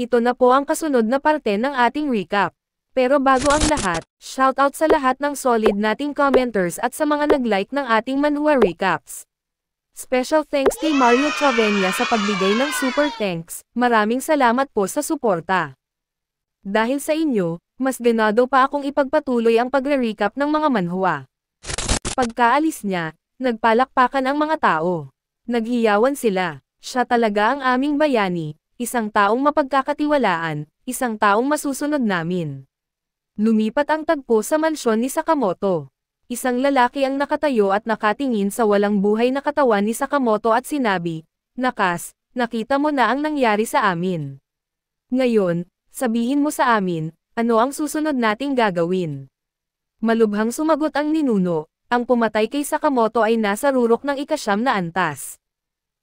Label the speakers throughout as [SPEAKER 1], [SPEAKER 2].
[SPEAKER 1] Ito na po ang kasunod na parte ng ating recap. Pero bago ang lahat, shoutout sa lahat ng solid nating commenters at sa mga nag-like ng ating manhwa recaps. Special thanks kay Mario Chavenia sa pagbigay ng super thanks, maraming salamat po sa suporta. Dahil sa inyo, mas ganado pa akong ipagpatuloy ang pagre-recap ng mga manhwa. Pagkaalis niya, nagpalakpakan ang mga tao. Naghiyawan sila, siya talaga ang aming bayani, isang taong mapagkakatiwalaan, isang taong masusunod namin. Lumipat ang tagpo sa mansyon ni Sakamoto. Isang lalaki ang nakatayo at nakatingin sa walang buhay na katawan ni Sakamoto at sinabi, "Nakas, nakita mo na ang nangyari sa amin. Ngayon, sabihin mo sa amin, ano ang susunod nating gagawin?" Malubhang sumagot ang ninuno, ang pumatay kay Sakamoto ay nasa rurok ng ika-9 na antas.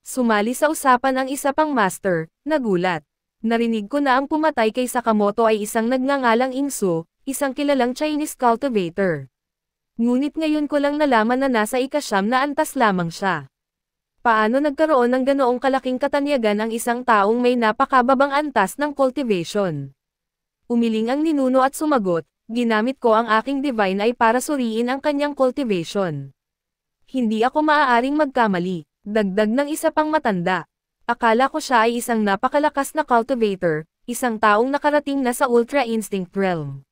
[SPEAKER 1] Sumali sa usapan ang isa pang master, nagulat. Narinig ko na ang pumatay kay Sakamoto ay isang nagngangalang Ingsu, isang kilalang Chinese cultivator. Ngunit ngayon ko lang nalaman na nasa ika-9 na antas lamang siya. Paano nagkaroon ng ganoong kalaking katanyagan ang isang taong may napakababang antas ng cultivation? Umiling ang ninuno at sumagot, "Ginamit ko ang aking divine eye para suriin ang kanyang cultivation. Hindi ako maaaring magkamali," dagdag ng isa pang matanda. "Akala ko siya ay isang napakalakas na cultivator, isang taong nakarating na sa Ultra Instinct realm.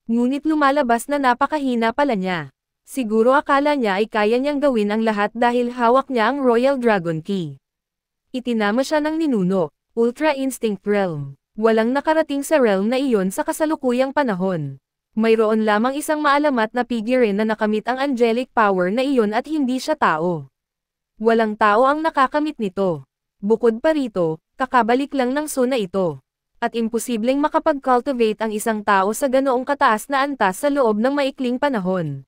[SPEAKER 1] Ngunit lumalabas na napakahina pala niya. Siguro akala niya ay kaya niyang gawin ang lahat dahil hawak niya ang Royal Dragon Key." Itinama siya ng ninuno, Ultra Instinct realm. Walang nakarating sa realm na iyon sa kasalukuyang panahon. Mayroon lamang isang maalamat na figure na nakamit ang angelic power na iyon at hindi siya tao. Walang tao ang nakakamit nito. Bukod pa rito, kakabalik lang ng Suna ito. At imposibleng makapag-cultivate ang isang tao sa ganoong kataas na antas sa loob ng maikling panahon.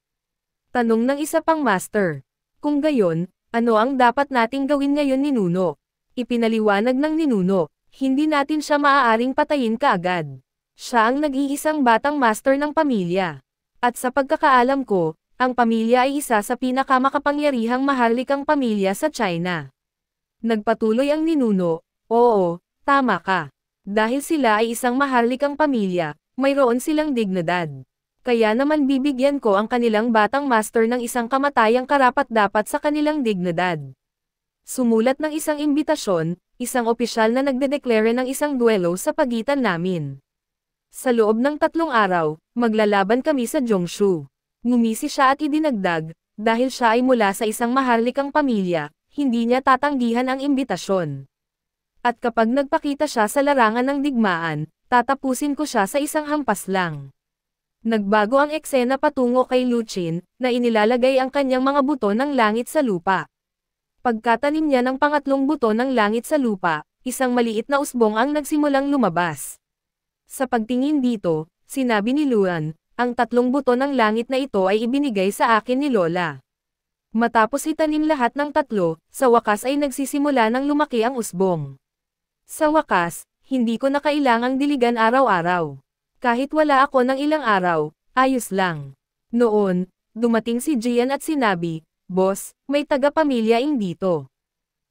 [SPEAKER 1] Tanong ng isa pang master. Kung gayon, ano ang dapat nating gawin ngayon ninuno? Ipinaliwanag ng ninuno, hindi natin siya maaaring patayin kaagad. Siya ang nag-iisang batang master ng pamilya. At sa pagkakaalam ko, ang pamilya ay isa sa pinakamakapangyarihang maharlikang pamilya sa China. Nagpatuloy ang ninuno, "Oo, tama ka. Dahil sila ay isang maharlikang pamilya, mayroon silang dignidad. Kaya naman bibigyan ko ang kanilang batang master ng isang kamatayang karapat-dapat sa kanilang dignidad." Sumulat ng isang imbitasyon, isang opisyal na nagdedeklara ng isang duelo sa pagitan namin. Sa loob ng 3 araw, maglalaban kami sa Zhongshu. Ngumisi siya at idinagdag, dahil siya ay mula sa isang maharlikang pamilya, hindi niya tatanggihan ang imbitasyon. At kapag nagpakita siya sa larangan ng digmaan, tatapusin ko siya sa isang hampas lang. Nagbago ang eksena patungo kay Luchin, na inilalagay ang kanyang mga buto ng langit sa lupa. Pagkatanim niya ng pangatlong buto ng langit sa lupa, isang maliit na usbong ang nagsimulang lumabas. Sa pagtingin dito, sinabi ni Luan, "Ang 3 buto ng langit na ito ay ibinigay sa akin ni Lola." Matapos itanim lahat ng 3, sa wakas ay nagsisimula ng lumaki ang usbong. Sa wakas, hindi ko na kailangang diligan araw-araw. Kahit wala ako ng ilang araw, ayos lang. Noon, dumating si Jian at sinabi, "Boss, may taga-pamilya dito.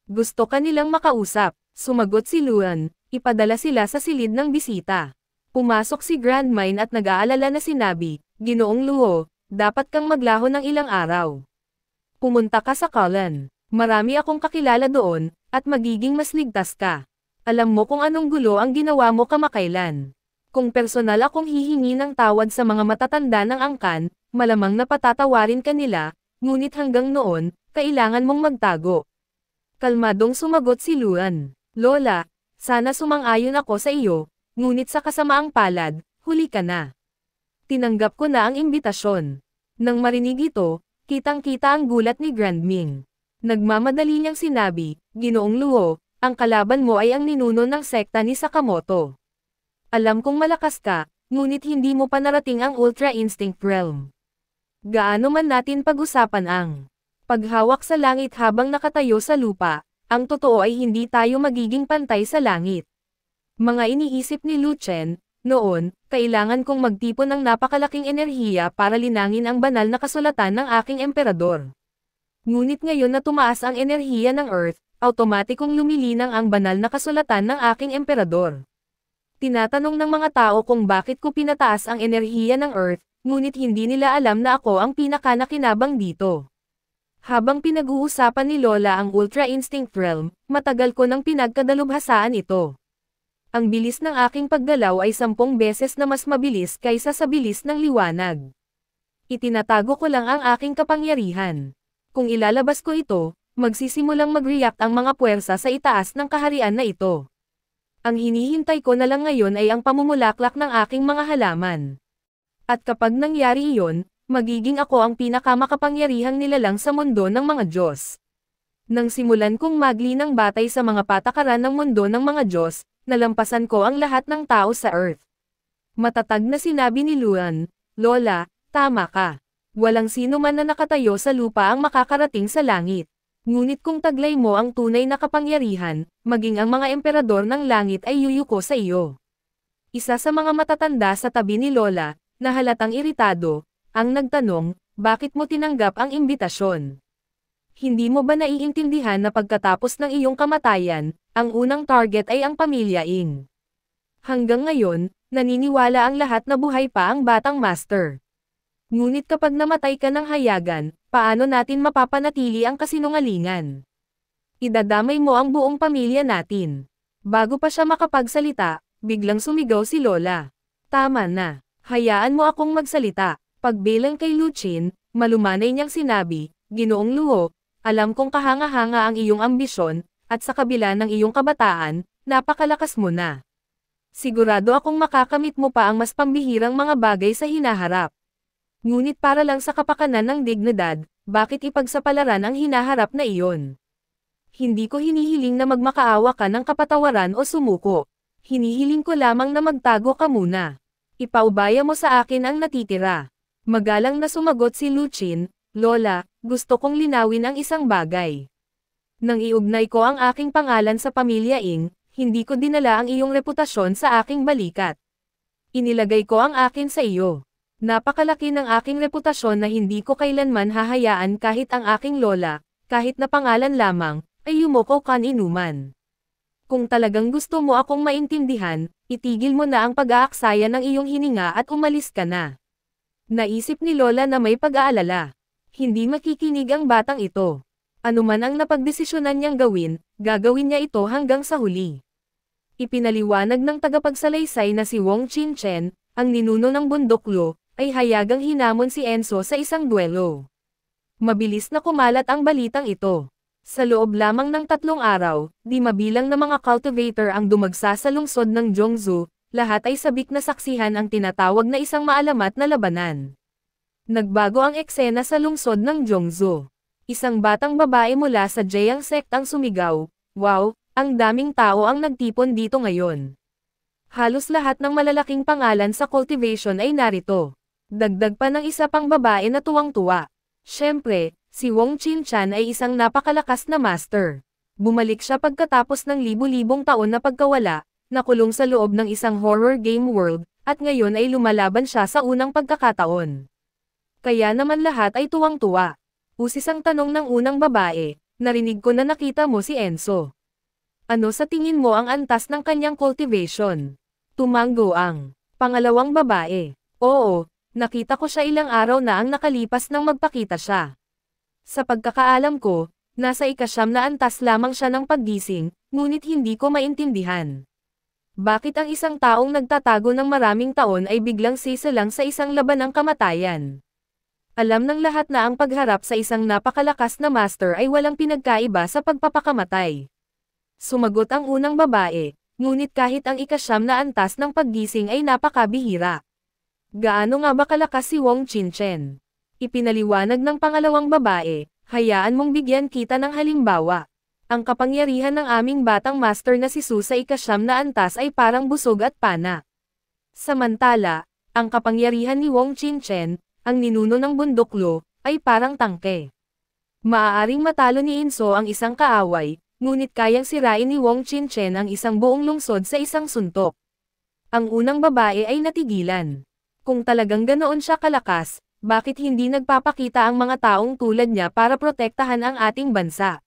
[SPEAKER 1] Gusto ka nilang makausap." Sumagot si Luan, ipadala sila sa silid ng bisita. Pumasok si Grand Mine at nag-aalala na sinabi, "Ginoong Luo, dapat kang maglaho ng ilang araw. Pumunta ka sa Kalan. Marami akong kakilala doon, at magiging mas ligtas ka. Alam mo kung anong gulo ang ginawa mo kamakailan. Kung personal akong hihingi ng tawad sa mga matatanda ng angkan, malamang na patatawarin ka nila, ngunit hanggang noon, kailangan mong magtago." Kalmadong sumagot si Luan, "Lola, sana sumang-ayon ako sa iyo, ngunit sa kasamaang palad, huli ka na." Tinanggap ko na ang imbitasyon. Nang marinig ito, kitang-kita ang gulat ni Grand Ming. Nagmamadali niyang sinabi, "Ginoong Luo, ang kalaban mo ay ang ninuno ng sekta ni Sakamoto. Alam kong malakas ka, ngunit hindi mo pa narating ang Ultra Instinct realm. Gaano man natin pag-usapan ang paghawak sa langit habang nakatayo sa lupa, ang totoo ay hindi tayo magiging pantay sa langit." Mga iniisip ni Lucien, "Noon, kailangan kong magtipon ng napakalaking enerhiya para linangin ang banal na kasulatan ng aking emperador. Ngunit ngayon na tumaas ang enerhiya ng Earth, automatikong lumilinang ang banal na kasulatan ng aking emperador. Tinatanong ng mga tao kung bakit ko pinataas ang enerhiya ng Earth, ngunit hindi nila alam na ako ang pinakanakinabang dito. Habang pinag-uusapan ni Lola ang Ultra Instinct Realm, matagal ko nang pinagkadalubhasaan ito. Ang bilis ng aking paggalaw ay 10 beses na mas mabilis kaysa sa bilis ng liwanag. Itinatago ko lang ang aking kapangyarihan. Kung ilalabas ko ito, magsisimulang mag-react ang mga puwersa sa itaas ng kaharian na ito. Ang hinihintay ko na lang ngayon ay ang pamumulaklak ng aking mga halaman. At kapag nangyari iyon, magiging ako ang pinakamakapangyarihang nilalang sa mundo ng mga Diyos. Nang simulan kong maglinang batay sa mga patakaran ng mundo ng mga Diyos, nalampasan ko ang lahat ng tao sa Earth. Matatag na sinabi ni Luan, Lola, tama ka. Walang sino man na nakatayo sa lupa ang makakarating sa langit. Ngunit kung taglay mo ang tunay na kapangyarihan, maging ang mga emperador ng langit ay yuyuko sa iyo. Isa sa mga matatanda sa tabi ni Lola, na halatang iritado, ang nagtanong, bakit mo tinanggap ang imbitasyon? Hindi mo ba naiintindihan na pagkatapos ng iyong kamatayan, ang unang target ay ang pamilya Ing? Hanggang ngayon, naniniwala ang lahat na buhay pa ang batang master. Ngunit kapag namatay ka ng hayagan, paano natin mapapanatili ang kasinungalingan? Idadamay mo ang buong pamilya natin. Bago pa siya makapagsalita, biglang sumigaw si Lola. Tama na. Hayaan mo akong magsalita. Pagbilang kay Luchin, malumanay niyang sinabi, Ginoong Luo, alam kong kahanga-hanga ang iyong ambisyon, at sa kabila ng iyong kabataan, napakalakas mo na. Sigurado akong makakamit mo pa ang mas pambihirang mga bagay sa hinaharap. Ngunit para lang sa kapakanan ng dignidad, bakit ipagsapalaran ang hinaharap na iyon? Hindi ko hinihiling na magmakaawa ka ng kapatawaran o sumuko. Hinihiling ko lamang na magtago ka muna. Ipaubaya mo sa akin ang natitira. Magalang na sumagot si Luchin, Lola, gusto kong linawin ang isang bagay. Nang iugnay ko ang aking pangalan sa pamilya Ing, hindi ko dinala ang iyong reputasyon sa aking balikat. Inilagay ko ang akin sa iyo. Napakalaki ng aking reputasyon na hindi ko kailanman hahayaan kahit ang aking lola, kahit na pangalan lamang, ay yumoko kan inuman. Kung talagang gusto mo akong maintindihan, itigil mo na ang pag-aaksaya ng iyong hininga at umalis ka na. Naisip ni Lola na may pag-aalala. Hindi makikinig ang batang ito. Ano man ang napagdesisyonan niyang gawin, gagawin niya ito hanggang sa huli. Ipinaliwanag ng tagapagsalaysay na si Wong Chin-chen, ang ninuno ng bundoklo, ay hayagang hinamon si Enzo sa isang duelo. Mabilis na kumalat ang balitang ito. Sa loob lamang ng 3 araw, di mabilang na mga cultivator ang dumagsa sa lungsod ng Zhongzhou, lahat ay sabik na saksihan ang tinatawag na isang maalamat na labanan. Nagbago ang eksena sa lungsod ng Zhongzhou. Isang batang babae mula sa Jiang sect ang sumigaw, wow, ang daming tao ang nagtipon dito ngayon. Halos lahat ng malalaking pangalan sa cultivation ay narito. Dagdag pa ng isa pang babae na tuwang-tuwa. Siyempre, si Wong Chin-chan ay isang napakalakas na master. Bumalik siya pagkatapos ng libu-libong taon na pagkawala, nakulong sa loob ng isang horror game world, at ngayon ay lumalaban siya sa unang pagkakataon. Kaya naman lahat ay tuwang-tuwa. Usisang tanong ng unang babae, narinig ko na nakita mo si Enzo. Ano sa tingin mo ang antas ng kanyang cultivation? Tumanggo ang pangalawang babae. Oo. Nakita ko siya ilang araw na ang nakalipas nang magpakita siya. Sa pagkakaalam ko, nasa 9 na antas lamang siya ng paggising, ngunit hindi ko maintindihan. Bakit ang isang taong nagtatago ng maraming taon ay biglang sisalang sa isang laban ng kamatayan? Alam ng lahat na ang pagharap sa isang napakalakas na master ay walang pinagkaiba sa pagpapakamatay. Sumagot ang unang babae, ngunit kahit ang 9 na antas ng paggising ay napakabihira. Gaano nga ba kalakas si Wong Chin-chen? Ipinaliwanag ng pangalawang babae, hayaan mong bigyan kita ng halimbawa. Ang kapangyarihan ng aming batang master na si Su sa 9 na antas ay parang busog at pana. Samantala, ang kapangyarihan ni Wong Chin-chen, ang ninuno ng bundoklo, ay parang tangke. Maaaring matalo ni Inso ang isang kaaway, ngunit kayang sirain ni Wong Chin-chen ang isang buong lungsod sa isang suntok. Ang unang babae ay natigilan. Kung talagang ganoon siya kalakas, bakit hindi nagpapakita ang mga taong tulad niya para protektahan ang ating bansa?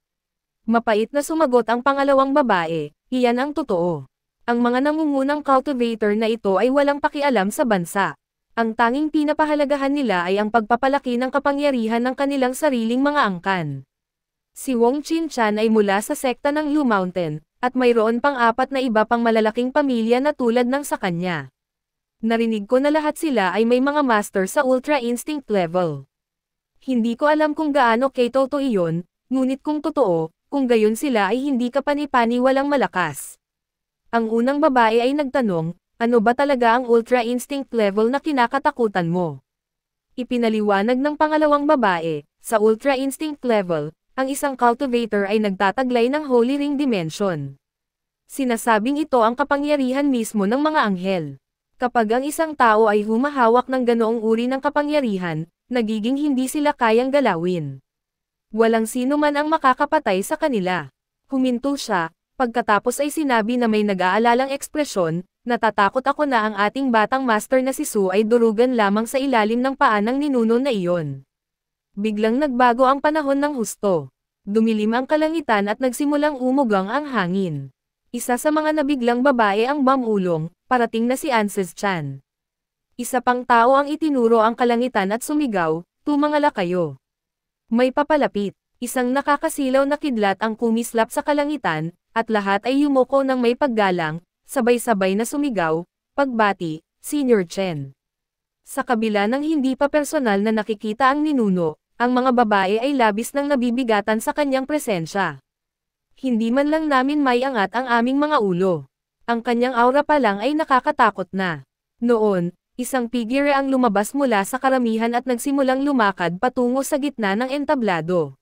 [SPEAKER 1] Mapait na sumagot ang pangalawang babae, iyan ang totoo. Ang mga nangungunang cultivator na ito ay walang pakialam sa bansa. Ang tanging pinapahalagahan nila ay ang pagpapalaki ng kapangyarihan ng kanilang sariling mga angkan. Si Wong Qin-chan ay mula sa sekta ng Lu Mountain, at mayroon pang 4 na iba pang malalaking pamilya na tulad ng sa kanya. Narinig ko na lahat sila ay may mga master sa Ultra Instinct level. Hindi ko alam kung gaano kay totoo iyon, ngunit kung totoo, kung gayon sila ay hindi kapani-pani walang malakas. Ang unang babae ay nagtanong, ano ba talaga ang Ultra Instinct level na kinakatakutan mo? Ipinaliwanag ng pangalawang babae, sa Ultra Instinct level, ang isang cultivator ay nagtataglay ng Holy Ring Dimension. Sinasabing ito ang kapangyarihan mismo ng mga anghel. Kapag ang isang tao ay humahawak ng ganoong uri ng kapangyarihan, nagiging hindi sila kayang galawin. Walang sino man ang makakapatay sa kanila. Huminto siya, pagkatapos ay sinabi na may nag-aalalang ekspresyon, natatakot ako na ang ating batang master na si Su ay durugan lamang sa ilalim ng paa ng ninuno na iyon. Biglang nagbago ang panahon ng husto. Dumilim ang kalangitan at nagsimulang umugang ang hangin. Isa sa mga nabiglang babae ang Bamulong, parating na si Anses Chan. Isa pang tao ang itinuro ang kalangitan at sumigaw, tumangala kayo. May papalapit, isang nakakasilaw na kidlat ang kumislap sa kalangitan, at lahat ay yumuko ng may paggalang, sabay-sabay na sumigaw, pagbati, Senior Chen. Sa kabila ng hindi pa personal na nakikita ang ninuno, ang mga babae ay labis nang nabibigatan sa kanyang presensya. Hindi man lang namin may angat ang aming mga ulo. Ang kanyang aura pa lang ay nakakatakot na. Noon, isang figure ang lumabas mula sa karamihan at nagsimulang lumakad patungo sa gitna ng entablado.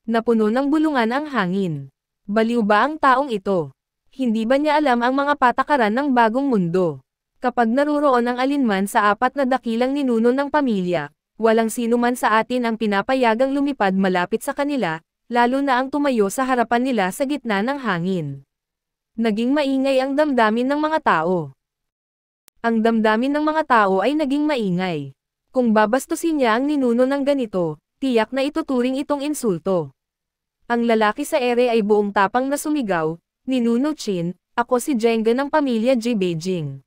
[SPEAKER 1] Napuno ng bulungan ang hangin. Baliw ba ang taong ito? Hindi ba niya alam ang mga patakaran ng bagong mundo? Kapag naruroon ang alinman sa 4 na dakilang ninuno ng pamilya, walang sino man sa atin ang pinapayagang lumipad malapit sa kanila, lalo na ang tumayo sa harapan nila sa gitna ng hangin. Naging maingay ang damdamin ng mga tao. Ang damdamin ng mga tao ay naging maingay. Kung babastusin niya ang ninuno ng ganito, tiyak na ituturing itong insulto. Ang lalaki sa ere ay buong tapang na sumigaw, Ninuno Chin, ako si Jenga ng pamilya G. Beijing.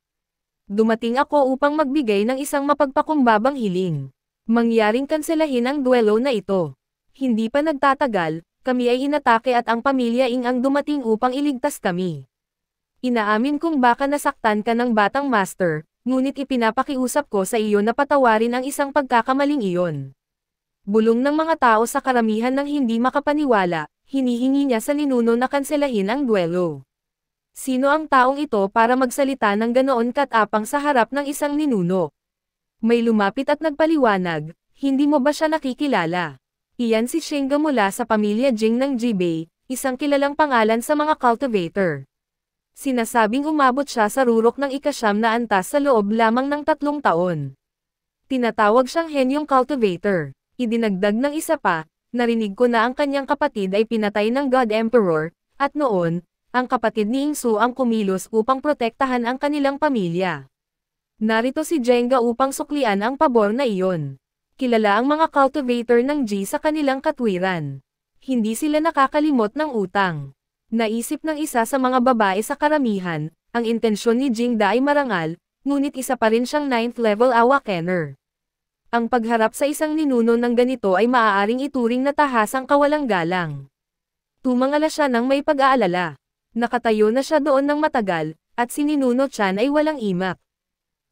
[SPEAKER 1] Dumating ako upang magbigay ng isang mapagpakumbabang hiling. Mangyaring kanselahin ang duelo na ito. Hindi pa nagtatagal, kami ay inatake at ang pamilya Ing ang dumating upang iligtas kami. Inaamin kong baka nasaktan ka ng batang master, ngunit ipinapakiusap ko sa iyo na patawarin ang isang pagkakamaling iyon. Bulong ng mga tao sa karamihan ng hindi makapaniwala, hinihingi niya sa ninuno na kanselahin ang duelo. Sino ang taong ito para magsalita ng ganoon katapang sa harap ng isang ninuno? May lumapit at nagpaliwanag, hindi mo ba siya nakikilala? Iyan si Shenga mula sa pamilya Jing ng Jibei, isang kilalang pangalan sa mga cultivator. Sinasabing umabot siya sa rurok ng ika-9 na antas sa loob lamang ng 3 taon. Tinatawag siyang henyong cultivator. Idinagdag ng isa pa, narinig ko na ang kanyang kapatid ay pinatay ng God Emperor, at noon, ang kapatid ni Ingsu ang kumilos upang protektahan ang kanilang pamilya. Narito si Jenga upang suklian ang pabor na iyon. Kilala ang mga cultivator ng G sa kanilang katwiran. Hindi sila nakakalimot ng utang. Naisip ng isa sa mga babae sa karamihan, ang intensyon ni Jingda ay marangal, ngunit isa pa rin siyang 9th level awakener. Ang pagharap sa isang ninuno ng ganito ay maaaring ituring na tahasang kawalang galang. Tumangala siya ng may pag-aalala. Nakatayo na siya doon ng matagal, at si Ninuno Chan ay walang imak.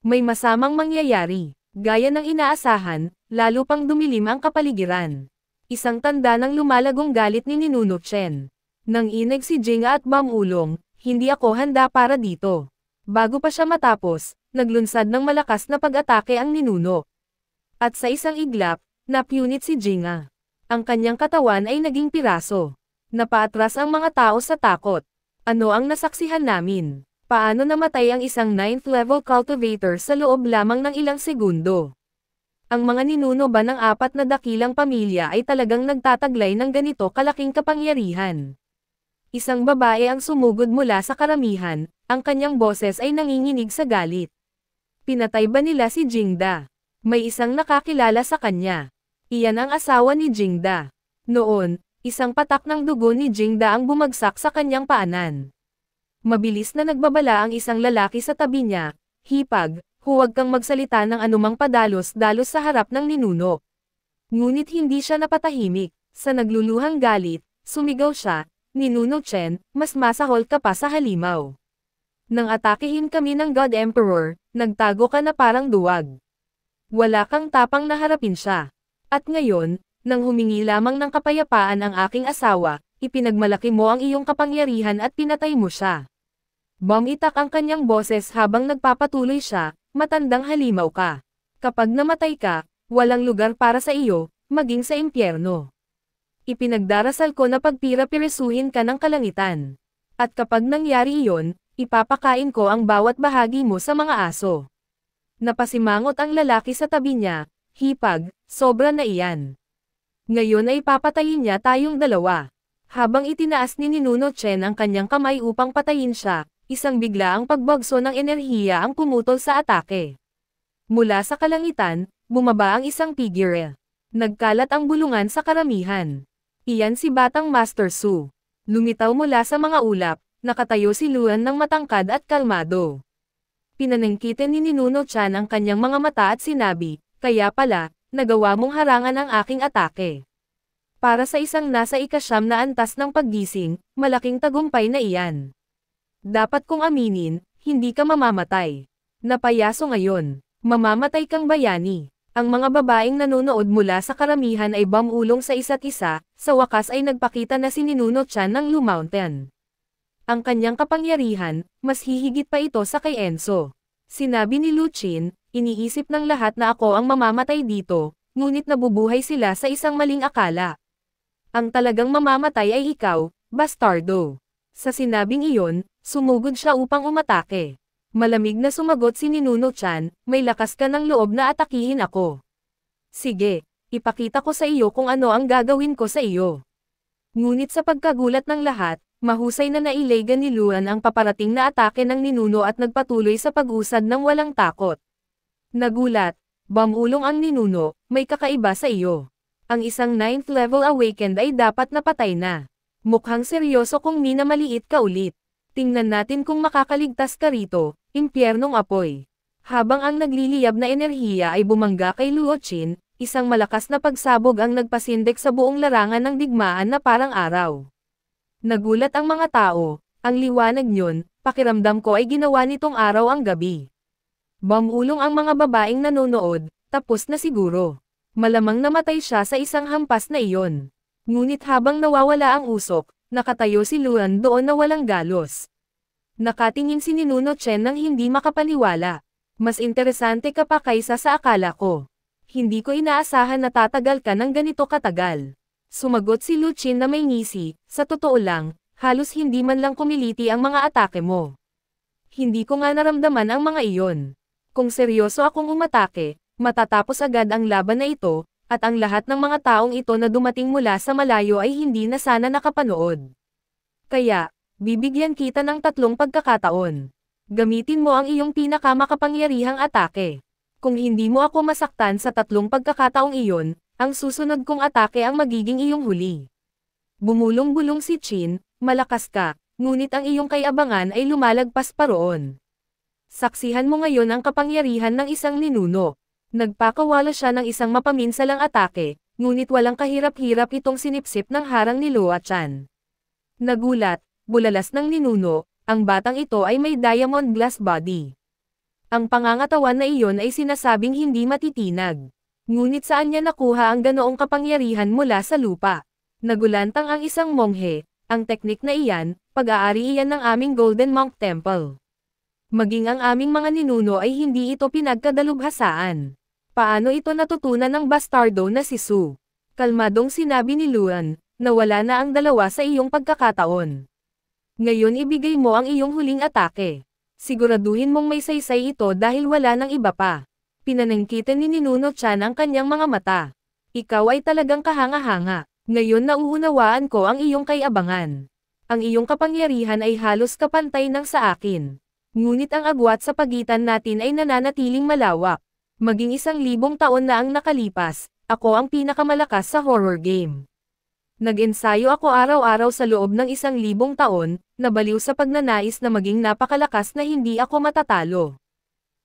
[SPEAKER 1] May masamang mangyayari, gaya ng inaasahan, lalo pang dumilim ang kapaligiran. Isang tanda ng lumalagong galit ni Ninuno Chen. Nang inig si Jinga at Bamulong, hindi ako handa para dito. Bago pa siya matapos, naglunsad ng malakas na pag-atake ang ninuno. At sa isang iglap, napunit si Jinga. Ang kanyang katawan ay naging piraso. Napaatras ang mga tao sa takot. Ano ang nasaksihan namin? Paano namatay ang isang 9th level cultivator sa loob lamang ng ilang segundo? Ang mga ninuno ba ng 4 na dakilang pamilya ay talagang nagtataglay ng ganito kalaking kapangyarihan? Isang babae ang sumugod mula sa karamihan, ang kanyang boses ay nanginginig sa galit. Pinatay ba nila si Jingda? May isang nakakilala sa kanya. Iyan ang asawa ni Jingda. Noon, isang patak ng dugo ni Jingda ang bumagsak sa kanyang paanan. Mabilis na nagbabala ang isang lalaki sa tabi niya, hipag, huwag kang magsalita ng anumang padalos-dalos sa harap ng ninuno. Ngunit hindi siya napatahimik, sa nagluluhang galit, sumigaw siya, Ninuno Chen, mas masahol ka pa sa halimaw. Nang atakehin kami ng God Emperor, nagtago ka na parang duwag. Wala kang tapang na harapin siya. At ngayon, nang humingi lamang ng kapayapaan ang aking asawa, ipinagmalaki mo ang iyong kapangyarihan at pinatay mo siya. Bumitak ang kanyang boses habang nagpapatuloy siya, matandang halimaw ka. Kapag namatay ka, walang lugar para sa iyo, maging sa impyerno. Ipinagdarasal ko na pagpira-pirisuhin ka ng kalangitan. At kapag nangyari iyon, ipapakain ko ang bawat bahagi mo sa mga aso. Napasimangot ang lalaki sa tabi niya, hipag, sobra na iyan. Ngayon ay papatayin niya tayong dalawa. Habang itinaas ni Ninuno Chen ang kanyang kamay upang patayin siya, isang biglaang pagbagso ng enerhiya ang pumutol sa atake. Mula sa kalangitan, bumaba ang isang figure. Nagkalat ang bulungan sa karamihan. Iyan si Batang Master Su. Lumitaw mula sa mga ulap, nakatayo si Luan ng matangkad at kalmado. Pinanangkitin ni Ninuno Chan ang kanyang mga mata at sinabi, kaya pala, nagawa mong harangan ang aking atake. Para sa isang nasa ikasyam na antas ng paggising, malaking tagumpay na iyan. Dapat kong aminin, hindi ka mamamatay. Napayaso ngayon, mamamatay kang bayani. Ang mga babaeng nanonood mula sa karamihan ay bumulong sa isa't isa, sa wakas ay nagpakita na si Ninuno Chan ng Lu Mountain. Ang kanyang kapangyarihan, mas hihigit pa ito sa kay Enzo. Sinabi ni Lu Qin, iniisip ng lahat na ako ang mamamatay dito, ngunit nabubuhay sila sa isang maling akala. Ang talagang mamamatay ay ikaw, bastardo. Sa sinabing iyon, sumugod siya upang umatake. Malamig na sumagot si Ninuno Chan, may lakas ka ng loob na atakihin ako. Sige, ipakita ko sa iyo kung ano ang gagawin ko sa iyo. Ngunit sa pagkagulat ng lahat, mahusay na nailagan ni Luan ang paparating na atake ng ninuno at nagpatuloy sa pag-usad ng walang takot. Nagulat, bumulong ang ninuno, may kakaiba sa iyo. Ang isang 9th level awakened ay dapat napatay na. Mukhang seryoso kung minamaliit ka ulit. Tingnan natin kung makakaligtas ka rito, impyernong apoy. Habang ang nagliliyab na enerhiya ay bumangga kay Luo Qin, isang malakas na pagsabog ang nagpasindek sa buong larangan ng digmaan na parang araw. Nagulat ang mga tao, ang liwanag niyon, pakiramdam ko ay ginawa nitong araw ang gabi. Bumulong ang mga babaeng nanonood, tapos na siguro. Malamang namatay siya sa isang hampas na iyon. Ngunit habang nawawala ang usok, nakatayo si Luan doon na walang galos. Nakatingin si Ninuno Chen nang hindi makapaniwala. Mas interesante ka pa kaysa sa akala ko. Hindi ko inaasahan na tatagal ka ng ganito katagal. Sumagot si Lu Qin na may ngisi, sa totoo lang, halos hindi man lang kumiliti ang mga atake mo. Hindi ko nga naramdaman ang mga iyon. Kung seryoso akong umatake, matatapos agad ang laban na ito, at ang lahat ng mga taong ito na dumating mula sa malayo ay hindi na sana nakapanood. Kaya, bibigyan kita ng 3 pagkakataon. Gamitin mo ang iyong pinakamakapangyarihang atake. Kung hindi mo ako masaktan sa 3 pagkakataong iyon, ang susunod kong atake ang magiging iyong huli. Bumulong-bulong si Qin, malakas ka, ngunit ang iyong kayabangan ay lumalagpas pa roon. Saksihan mo ngayon ang kapangyarihan ng isang ninuno. Nagpakawala siya ng isang mapaminsalang atake, ngunit walang kahirap-hirap itong sinipsip ng harang ni Luo Chan. Nagulat, bulalas ng ninuno, ang batang ito ay may diamond glass body. Ang pangangatawan na iyon ay sinasabing hindi matitinag. Ngunit saan niya nakuha ang ganoong kapangyarihan mula sa lupa? Nagulantang ang isang monghe, ang teknik na iyan, pag-aari iyan ng aming Golden Monk Temple. Maging ang aming mga ninuno ay hindi ito pinagkadalubhasaan. Paano ito natutunan ng bastardo na si Su? Kalmadong sinabi ni Luan, nawala na ang dalawa sa iyong pagkakataon. Ngayon ibigay mo ang iyong huling atake. Siguraduhin mong may saysay ito dahil wala nang iba pa. Pinanangkitan ni Ninuno Chan ang kanyang mga mata. Ikaw ay talagang kahanga-hanga. Ngayon nauunawaan ko ang iyong kayabangan. Ang iyong kapangyarihan ay halos kapantay ng sa akin. Ngunit ang agwat sa pagitan natin ay nananatiling malawak. Maging 1,000 taon na ang nakalipas, ako ang pinakamalakas sa horror game. Nag-ensayo ako araw-araw sa loob ng 1,000 taon, nabaliw sa pagnanais na maging napakalakas na hindi ako matatalo.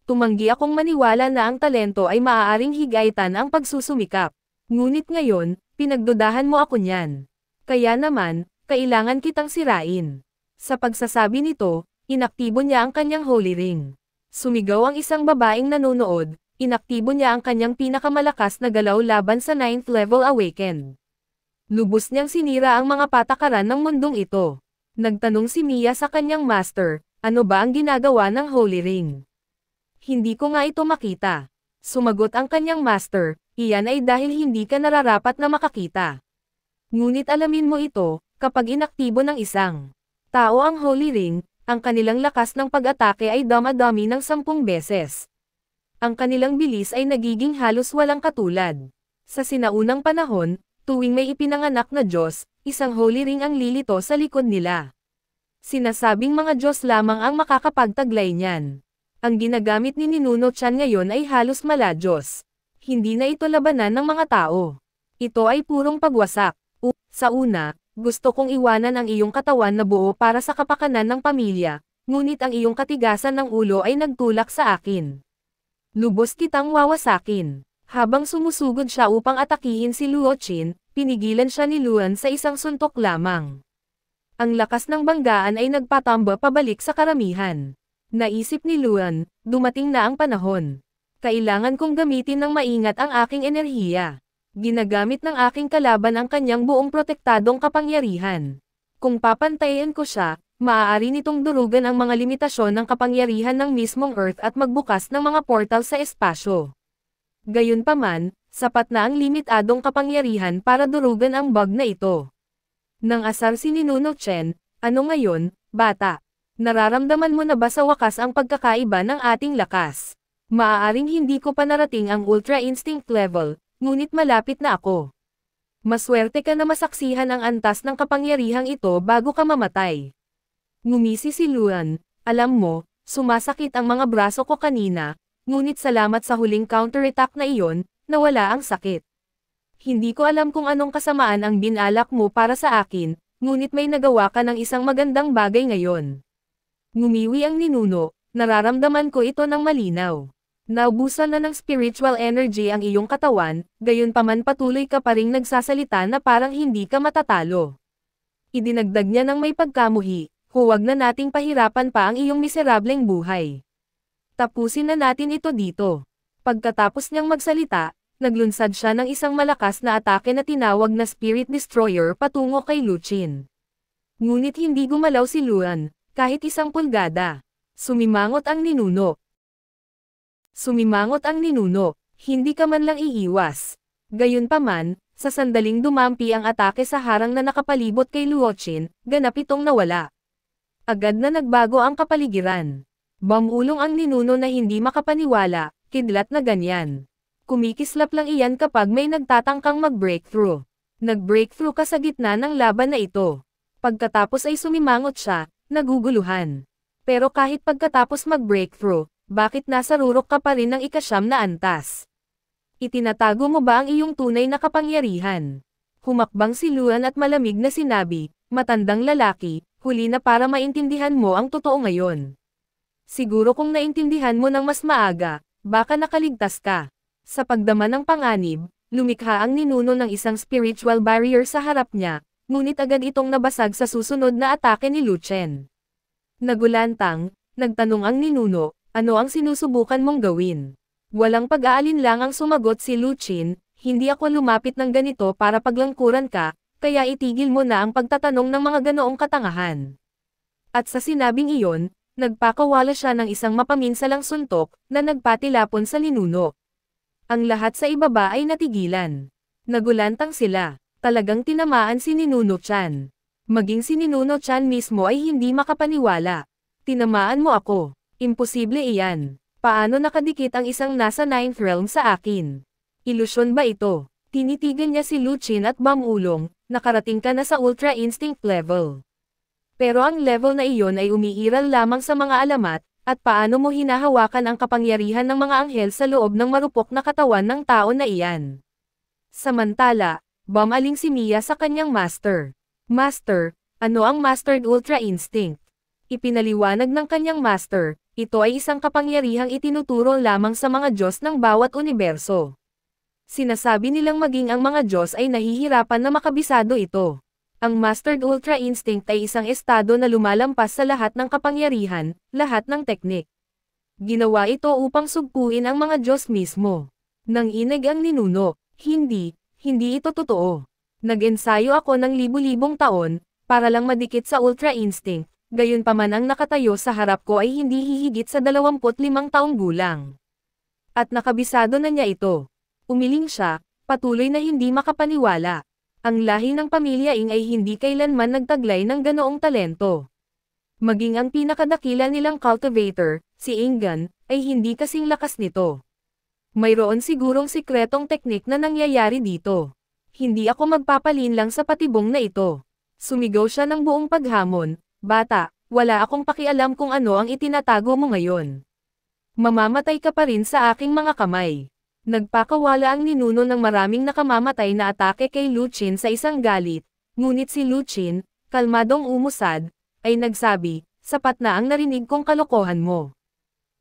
[SPEAKER 1] Tumanggi akong maniwala na ang talento ay maaaring higaitan ang pagsusumikap. Ngunit ngayon, pinagdudahan mo ako niyan. Kaya naman, kailangan kitang sirain. Sa pagsasabi nito, inaktibo niya ang kanyang holy ring. Sumigaw ang isang babaeng nanonood, inaktibo niya ang kanyang pinakamalakas na galaw laban sa 9th level awakened. Lubos niyang sinira ang mga patakaran ng mundong ito. Nagtanong si Mia sa kanyang master, ano ba ang ginagawa ng holy ring? Hindi ko nga ito makita. Sumagot ang kanyang master, iyan ay dahil hindi ka nararapat na makakita. Ngunit alamin mo ito, kapag inaktibo ng isang tao ang holy ring, ang kanilang lakas ng pag-atake ay damadami ng 10 beses. Ang kanilang bilis ay nagiging halos walang katulad. Sa sinaunang panahon, tuwing may ipinanganak na Diyos, isang holy ring ang lilito sa likod nila. Sinasabing mga Diyos lamang ang makakapagtaglay niyan. Ang ginagamit ni Ninuno Chan ngayon ay halos mala-Diyos. Hindi na ito labanan ng mga tao. Ito ay purong pagwasak. Sa una, gusto kong iwanan ang iyong katawan na buo para sa kapakanan ng pamilya, ngunit ang iyong katigasan ng ulo ay nagtulak sa akin. Lubos kitang wawasakin. Habang sumusugod siya upang atakihin si Luo Qin, pinigilan siya ni Luan sa isang suntok lamang. Ang lakas ng banggaan ay nagpatamba pabalik sa karamihan. Naisip ni Luan, dumating na ang panahon. Kailangan kong gamitin ng maingat ang aking enerhiya. Ginagamit ng aking kalaban ang kanyang buong protektadong kapangyarihan. Kung papantayin ko siya, maaari nitong durugan ang mga limitasyon ng kapangyarihan ng mismong Earth at magbukas ng mga portal sa espasyo. Gayunpaman, sapat na ang limitadong kapangyarihan para durugan ang bug na ito. Nang asar si Ninuno Chen, ano ngayon, bata? Nararamdaman mo na ba sa wakas ang pagkakaiba ng ating lakas? Maaaring hindi ko pa narating ang Ultra Instinct level, ngunit malapit na ako. Maswerte ka na masaksihan ang antas ng kapangyarihang ito bago ka mamatay. Ngumisi si Luan, alam mo, sumasakit ang mga braso ko kanina, ngunit salamat sa huling counterattack na iyon, nawala ang sakit. Hindi ko alam kung anong kasamaan ang binalak mo para sa akin, ngunit may nagawa ka ng isang magandang bagay ngayon. Ngumiwi ang ninuno, nararamdaman ko ito ng malinaw. Naubusan na ng spiritual energy ang iyong katawan, gayunpaman patuloy ka pa ring nagsasalita na parang hindi ka matatalo. Idinagdag niya ng may pagkamuhi, huwag na nating pahirapan pa ang iyong miserableng buhay. Tapusin na natin ito dito. Pagkatapos niyang magsalita, naglunsad siya ng isang malakas na atake na tinawag na Spirit Destroyer patungo kay Lu Qin. Ngunit hindi gumalaw si Luan, kahit isang pulgada. Sumimangot ang ninuno. Hindi ka man lang iiwas. Gayunpaman, sa sandaling dumampi ang atake sa harang na nakapalibot kay Luo Qin, ganap itong nawala. Agad na nagbago ang kapaligiran. Bamulong ang ninuno na hindi makapaniwala, kidlat na ganyan. Kumikislap lang iyan kapag may nagtatangkang mag-breakthrough. Nag-breakthrough ka sa gitna ng laban na ito. Pagkatapos ay sumimangot siya, naguguluhan. Pero kahit pagkatapos mag-breakthrough, bakit nasa rurok ka pa rin ng ika-9 na antas? Itinatago mo ba ang iyong tunay na kapangyarihan? Humakbang si Luan at malamig na sinabi, matandang lalaki, huli na para maintindihan mo ang totoo ngayon. Siguro kung naintindihan mo ng mas maaga, baka nakaligtas ka. Sa pagdama ng panganib, lumikha ang ninuno ng isang spiritual barrier sa harap niya, ngunit agad itong nabasag sa susunod na atake ni Lu Chen. Nagulantang, nagtanong ang ninuno, ano ang sinusubukan mong gawin? Walang pag-aalin lang ang sumagot si Lu Qin, hindi ako lumapit ng ganito para paglangkuran ka, kaya itigil mo na ang pagtatanong ng mga ganoong katangahan. At sa sinabing iyon, nagpakawala siya ng isang mapaminsalang suntok, na nagpatilapon sa ninuno. Ang lahat sa ibaba ay natigilan. Nagulantang sila, talagang tinamaan si Ninuno Chan. Maging si Ninuno Chan mismo ay hindi makapaniwala. Tinamaan mo ako. Imposible iyan. Paano nakadikit ang isang nasa 9th realm sa akin? Ilusyon ba ito? Tinitigan niya si Lu Qin at bamulong, nakarating ka na sa Ultra Instinct level. Pero ang level na iyon ay umiiral lamang sa mga alamat, at paano mo hinahawakan ang kapangyarihan ng mga anghel sa loob ng marupok na katawan ng tao na iyan? Samantala, Bumaling si Mia sa kanyang master. Master, ano ang Mastered Ultra Instinct? Ipinaliwanag ng kanyang master, ito ay isang kapangyarihang itinuturo lamang sa mga Diyos ng bawat universo. Sinasabi nilang maging ang mga Diyos ay nahihirapan na makabisado ito. Ang Mastered Ultra Instinct ay isang estado na lumalampas sa lahat ng kapangyarihan, lahat ng teknik. Ginawa ito upang sugpuin ang mga Diyos mismo. Nang inig ang ninuno, hindi ito totoo. Nag-ensayo ako ng libu-libong taon, para lang madikit sa Ultra Instinct, gayunpaman ang nakatayo sa harap ko ay hindi hihigit sa 25 taong gulang. At nakabisado na niya ito. Umiling siya, patuloy na hindi makapaniwala. Ang lahi ng pamilya Ing ay hindi kailanman nagtaglay ng ganoong talento. Maging ang pinakadakila nilang cultivator, si Ingan, ay hindi kasing lakas nito. Mayroon sigurong sikretong teknik na nangyayari dito. Hindi ako magpapalin lang sa patibong na ito. Sumigaw siya ng buong paghamon, bata, wala akong pakialam kung ano ang itinatago mo ngayon. Mamamatay ka pa rin sa aking mga kamay. Nagpakawala ang ninuno ng maraming nakamamatay na atake kay Luchin sa isang galit, ngunit si Luchin, kalmadong umusad, ay nagsabi, sapat na ang narinig kong kalokohan mo.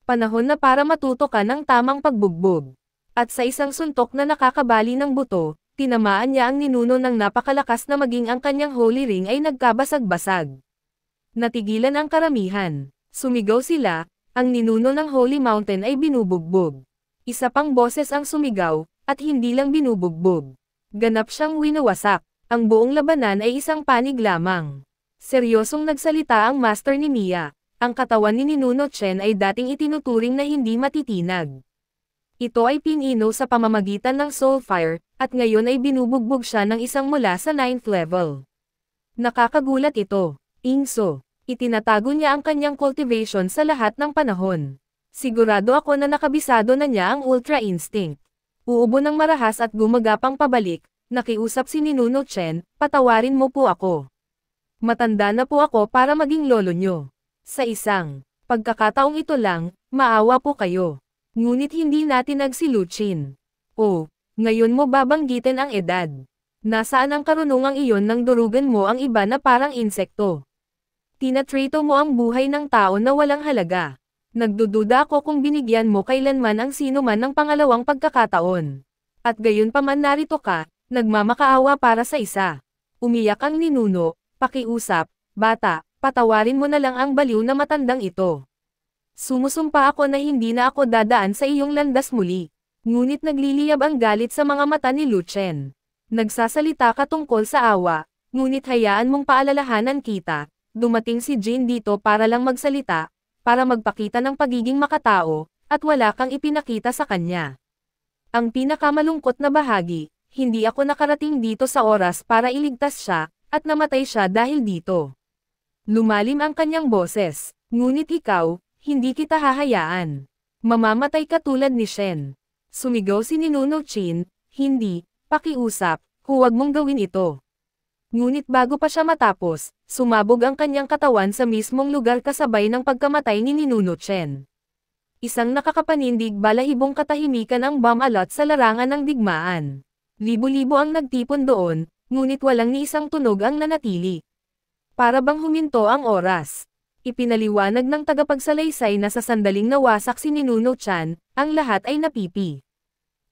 [SPEAKER 1] Panahon na para matuto ka ng tamang pagbugbog. At sa isang suntok na nakakabali ng buto, tinamaan niya ang ninuno ng napakalakas na maging ang kanyang holy ring ay nagkabasag-basag. Natigilan ang karamihan. Sumigaw sila, ang ninuno ng Holy Mountain ay binubugbog. Isa pang boses ang sumigaw, at hindi lang binubugbog. Ganap siyang winawasak. Ang buong labanan ay isang panig lamang. Seryosong nagsalita ang master ni Mia. Ang katawan ni Ninuno Chen ay dating itinuturing na hindi matitinag. Ito ay pinino sa pamamagitan ng Soul Fire, at ngayon ay binubugbog siya ng isang mula sa 9th level. Nakakagulat ito. Ingso. Itinatago niya ang kanyang cultivation sa lahat ng panahon. Sigurado ako na nakabisado na niya ang Ultra Instinct. Uubo ng marahas at gumagapang pabalik, nakiusap si Ninuno Chen, patawarin mo po ako. Matanda na po ako para maging lolo nyo. Sa isang pagkakataong ito lang, maawa po kayo. Ngunit hindi natin nagsiluchin. Oh, ngayon mo babanggitin ang edad. Nasaan ang karunungang iyon nang durugan mo ang iba na parang insekto? Tinatrito mo ang buhay ng tao na walang halaga. Nagdududa ako kung binigyan mo kailanman ang sino man ng pangalawang pagkakataon. At gayon pa man narito ka, nagmamakaawa para sa isa. Umiyak ang ninuno, pakiusap, bata. Patawarin mo na lang ang baliw na matandang ito. Sumusumpa ako na hindi na ako dadaan sa iyong landas muli. Ngunit nagliliyab ang galit sa mga mata ni Lucien. Nagsasalita ka tungkol sa awa, ngunit hayaan mong paalalahanan kita, dumating si Jin dito para lang magsalita, para magpakita ng pagiging makatao, at wala kang ipinakita sa kanya. Ang pinakamalungkot na bahagi, hindi ako nakarating dito sa oras para iligtas siya, at namatay siya dahil dito. Lumalim ang kanyang boses, ngunit ikaw, hindi kita hahayaan. Mamamatay ka tulad ni Shen. Sumigaw si Ninuno Chin, hindi, pakiusap, huwag mong gawin ito. Ngunit bago pa siya matapos, sumabog ang kanyang katawan sa mismong lugar kasabay ng pagkamatay ni Ninuno Chen. Isang nakakapanindig balahibong katahimikan ang bumalot sa larangan ng digmaan. Libo-libo ang nagtipon doon, ngunit walang ni isang tunog ang nanatili. Para bang huminto ang oras. Ipinaliwanag ng tagapagsalaysay na sa sandaling nawasak si Ninuno Chan, ang lahat ay napipi.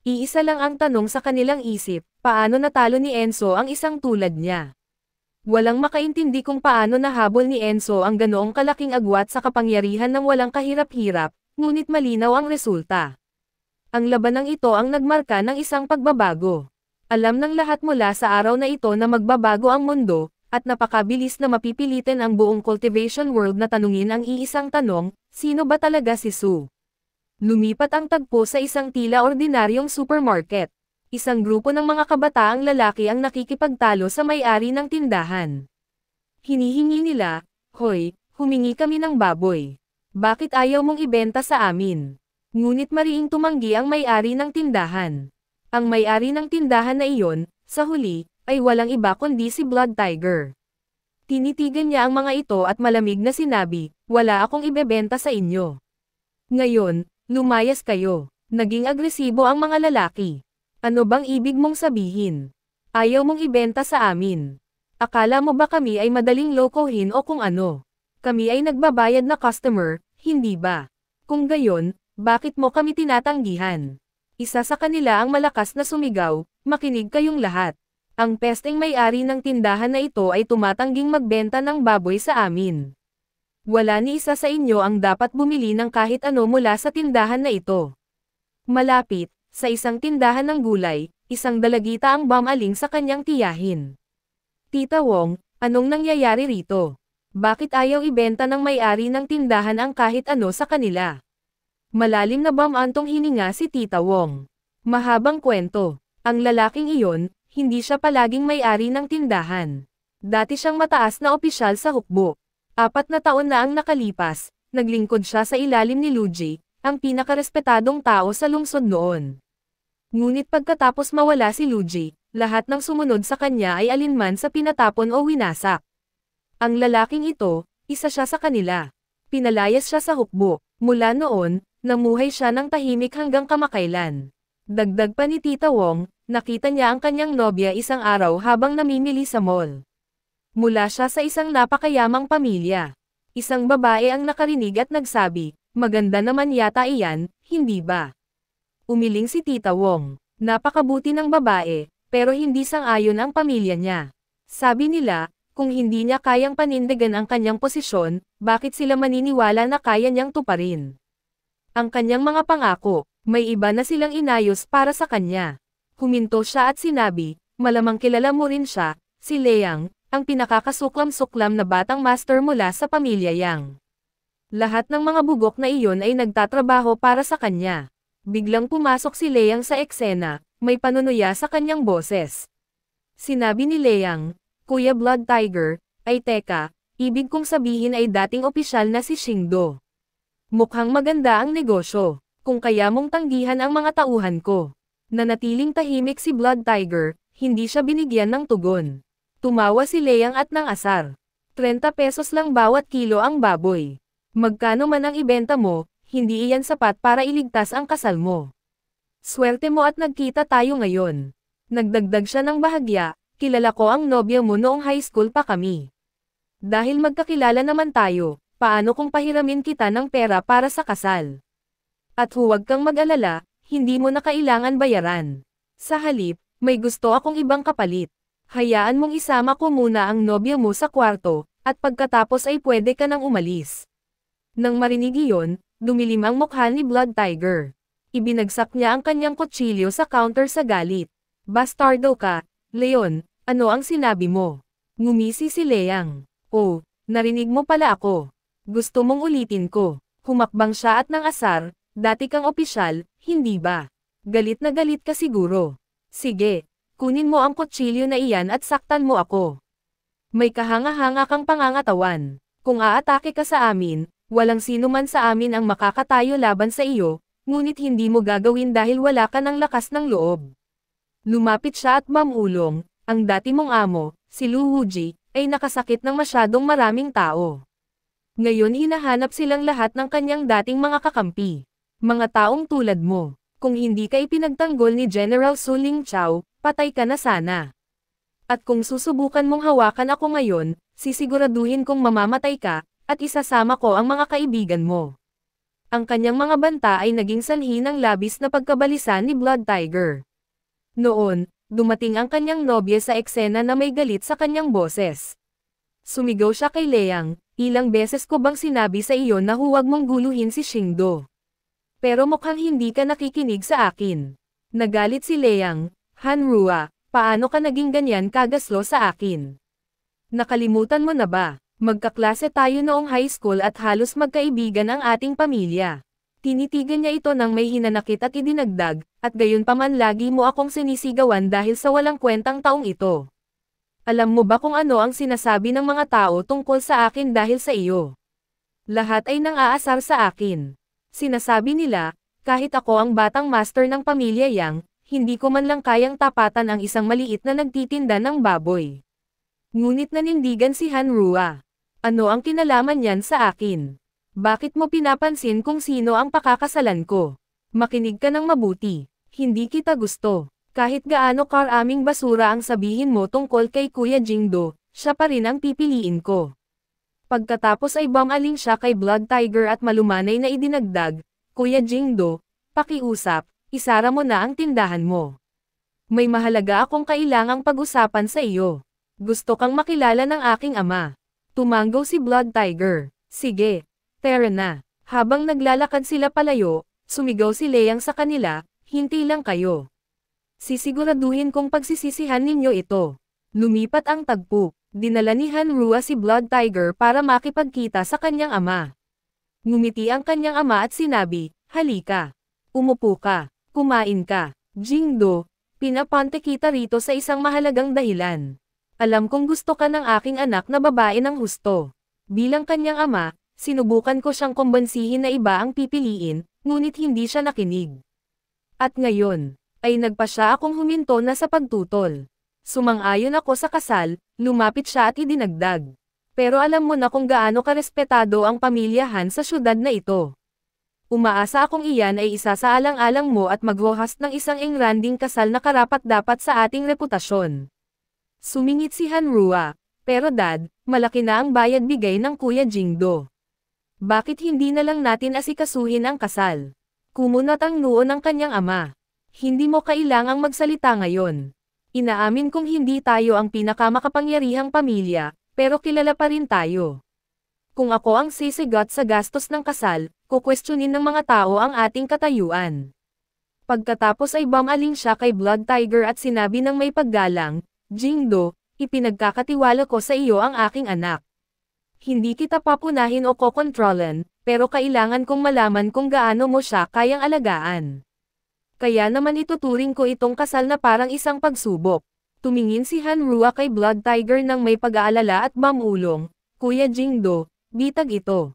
[SPEAKER 1] Iisa lang ang tanong sa kanilang isip, paano natalo ni Enzo ang isang tulad niya? Walang makaintindi kung paano nahabol ni Enzo ang ganoong kalaking agwat sa kapangyarihan ng walang kahirap-hirap, ngunit malinaw ang resulta. Ang labanang ito ang nagmarka ng isang pagbabago. Alam ng lahat mula sa araw na ito na magbabago ang mundo, at napakabilis na mapipilitin ang buong cultivation world na tanungin ang iisang tanong, sino ba talaga si Su? Lumipat ang tagpo sa isang tila ordinaryong supermarket. Isang grupo ng mga kabataang lalaki ang nakikipagtalo sa may-ari ng tindahan. Hinihingi nila, hoy, humingi kami ng baboy. Bakit ayaw mong ibenta sa amin? Ngunit mariing tumanggi ang may-ari ng tindahan. Ang may-ari ng tindahan na iyon, sa huli, ay walang iba kundi si Blood Tiger. Tinitigan niya ang mga ito at malamig na sinabi, wala akong ibebenta sa inyo. Ngayon, lumayas kayo. Naging agresibo ang mga lalaki. Ano bang ibig mong sabihin? Ayaw mong ibenta sa amin. Akala mo ba kami ay madaling lokohin o kung ano? Kami ay nagbabayad na customer, hindi ba? Kung gayon, bakit mo kami tinatanggihan? Isa sa kanila ang malakas na sumigaw, makinig kayong lahat. Ang pesteng may-ari ng tindahan na ito ay tumatangging magbenta ng baboy sa amin. Wala ni isa sa inyo ang dapat bumili ng kahit ano mula sa tindahan na ito. Malapit, sa isang tindahan ng gulay, isang dalagita ang bumaling sa kanyang tiyahin. Tita Wong, anong nangyayari rito? Bakit ayaw ibenta ng may-ari ng tindahan ang kahit ano sa kanila? Malalim na bumantong hininga si Tita Wong. Mahabang kwento. Ang lalaking iyon, hindi siya palaging may-ari ng tindahan. Dati siyang mataas na opisyal sa hukbo. 4 na taon na ang nakalipas, naglingkod siya sa ilalim ni Luigi, ang pinakarespetadong tao sa lungsod noon. Ngunit pagkatapos mawala si Luigi, lahat ng sumunod sa kanya ay alinman sa pinatapon o winasak. Ang lalaking ito, isa siya sa kanila. Pinalayas siya sa hukbo. Mula noon, namuhay siya ng tahimik hanggang kamakailan. Dagdag pa ni Tita Wong, nakita niya ang kanyang nobya isang araw habang namimili sa mall. Mula siya sa isang napakayamang pamilya. Isang babae ang nakarinig at nagsabi, maganda naman yata iyan, hindi ba? Umiling si Tita Wong. Napakabuti ng babae, pero hindi sang-ayon ang pamilya niya. Sabi nila, kung hindi niya kayang panindigan ang kanyang posisyon, bakit sila maniniwala na kaya niyang tuparin? Ang kanyang mga pangako, may iba na silang inayos para sa kanya. Huminto siya at sinabi, malamang kilala mo rin siya, si Leang, ang pinakakasuklam-suklam na batang master mula sa pamilya Yang. Lahat ng mga bugok na iyon ay nagtatrabaho para sa kanya. Biglang pumasok si Leang sa eksena, may panunuya sa kanyang boses. Sinabi ni Leang, Kuya Blood Tiger, ay teka, ibig kong sabihin ay dating opisyal na si Shingdo. Mukhang maganda ang negosyo, kung kaya mong tanggihan ang mga tauhan ko. Nanatiling tahimik si Blood Tiger, hindi siya binigyan ng tugon. Tumawa si Leang at nang asar. 30 pesos lang bawat kilo ang baboy. Magkano man ang ibenta mo, hindi iyan sapat para iligtas ang kasal mo. Swerte mo at nagkita tayo ngayon. Nagdagdag siya ng bahagya, kilala ko ang nobya mo noong high school pa kami. Dahil magkakilala naman tayo, paano kung pahiramin kita ng pera para sa kasal? At huwag kang mag-alala, hindi mo na kailangan bayaran. Sa halip, may gusto akong ibang kapalit. Hayaan mong isama ko muna ang nobya mo sa kwarto, at pagkatapos ay pwede ka nang umalis. Nang marinig iyon, dumilim ang mukha ni Blood Tiger. Ibinagsak niya ang kanyang kutsilyo sa counter sa galit. Bastardo ka, Leon, ano ang sinabi mo? Ngumisi si Leang. Oh, narinig mo pala ako. Gusto mong ulitin ko. Humakbang siya at nang asar, dati kang opisyal, hindi ba? Galit na galit ka siguro. Sige, kunin mo ang kutsilyo na iyan at saktan mo ako. May kahanga-hanga kang pangangatawan. Kung aatake ka sa amin, walang sino man sa amin ang makakatayo laban sa iyo, ngunit hindi mo gagawin dahil wala ka ng lakas ng loob. Lumapit siya at mamulong, ang dati mong amo, si Lu Wuji, ay nakasakit ng masyadong maraming tao. Ngayon hinahanap silang lahat ng kanyang dating mga kakampi. Mga taong tulad mo, kung hindi ka ipinagtanggol ni General Su Ling Chao, patay ka na sana. At kung susubukan mong hawakan ako ngayon, sisiguraduhin kong mamamatay ka, at isasama ko ang mga kaibigan mo. Ang kanyang mga banta ay naging sanhi ng labis na pagkabalisa ni Blood Tiger. Noon, dumating ang kanyang nobya sa eksena na may galit sa kanyang boses. Sumigaw siya kay Leang, ilang beses ko bang sinabi sa iyo na huwag mong guluhin si Shingdo? Pero mukhang hindi ka nakikinig sa akin. Nagalit si Leang, Hanrua, paano ka naging ganyan kagaslo sa akin? Nakalimutan mo na ba? Magkaklase tayo noong high school at halos magkaibigan ang ating pamilya. Tinitigan niya ito ng may hinanakit at idinagdag, at gayon pa man lagi mo akong sinisigawan dahil sa walang kwentang taong ito. Alam mo ba kung ano ang sinasabi ng mga tao tungkol sa akin dahil sa iyo? Lahat ay nang-aasar sa akin. Sinasabi nila, kahit ako ang batang master ng pamilya Yang, hindi ko man lang kayang tapatan ang isang maliit na nagtitinda ng baboy. Ngunit nanindigan si Hanrua. Ano ang kinalaman niyan sa akin? Bakit mo pinapansin kung sino ang pakakasalan ko? Makinig ka ng mabuti. Hindi kita gusto. Kahit gaano karaming basura ang sabihin mo tungkol kay Kuya Jingdo, siya pa rin ang pipiliin ko. Pagkatapos ay bumaling siya kay Blood Tiger at malumanay na idinagdag, Kuya Jingdo, pakiusap, isara mo na ang tindahan mo. May mahalaga akong kailangang pag-usapan sa iyo. Gusto kang makilala ng aking ama. Tumanggaw si Blood Tiger. Sige, tara na. Habang naglalakad sila palayo, sumigaw si Leyang sa kanila, hinti lang kayo. Sisiguraduhin kong pagsisisihan ninyo ito. Lumipat ang tagpo. Dinala ni Hanrua si Blood Tiger para makipagkita sa kanyang ama. Ngumiti ang kanyang ama at sinabi, halika. Umupo ka. Kumain ka. Jingdo, pinapante kita rito sa isang mahalagang dahilan. Alam kong gusto ka ng aking anak na babae ng husto. Bilang kanyang ama, sinubukan ko siyang kumbansihin na iba ang pipiliin, ngunit hindi siya nakinig. At ngayon, ay nagpasya akong huminto na sa pagtutol. Sumang-ayon ako sa kasal, lumapit siya at idinagdag. Pero alam mo na kung gaano karespetado ang pamilyahan sa syudad na ito. Umaasa akong iyan ay isa sa alang-alang mo at maghohost ng isang engranding kasal na karapat-dapat sa ating reputasyon. Sumingit si Hanrua, pero dad, malaki na ang bayad bigay ng Kuya Jingdo. Bakit hindi na lang natin asikasuhin ang kasal? Kumunat ang noo ng kanyang ama. Hindi mo kailangang magsalita ngayon. Inaamin kong hindi tayo ang pinakamakapangyarihang pamilya, pero kilala pa rin tayo. Kung ako ang sisigot sa gastos ng kasal, kukwestiyonin ng mga tao ang ating katayuan. Pagkatapos ay bumaling siya kay Blood Tiger at sinabi ng may paggalang, Jingdo, ipinagkakatiwala ko sa iyo ang aking anak. Hindi kita papunahin o kokontrolan, pero kailangan kong malaman kung gaano mo siya kayang alagaan. Kaya naman ituturing ko itong kasal na parang isang pagsubok. Tumingin si Hanrua kay Blood Tiger ng may pag-aalala at bamulong, Kuya Jingdo, bitag ito.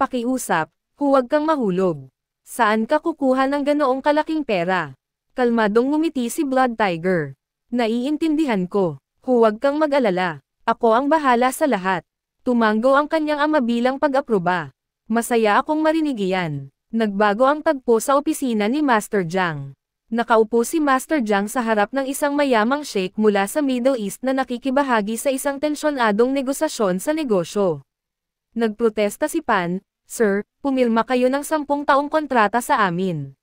[SPEAKER 1] Pakiusap, huwag kang mahulog. Saan ka kukuha ng ganoong kalaking pera? Kalmadong ngumiti si Blood Tiger. Naiintindihan ko. Huwag kang mag-alala. Ako ang bahala sa lahat. Tumanggo ang kanyang ama bilang pag-aproba. Masaya akong marinig iyan. Nagbago ang tagpo sa opisina ni Master Jiang. Nakaupo si Master Jiang sa harap ng isang mayamang sheikh mula sa Middle East na nakikibahagi sa isang tensyonadong negosasyon sa negosyo. Nagprotesta si Pan, Sir, pumirma kayo ng 10 taong kontrata sa amin.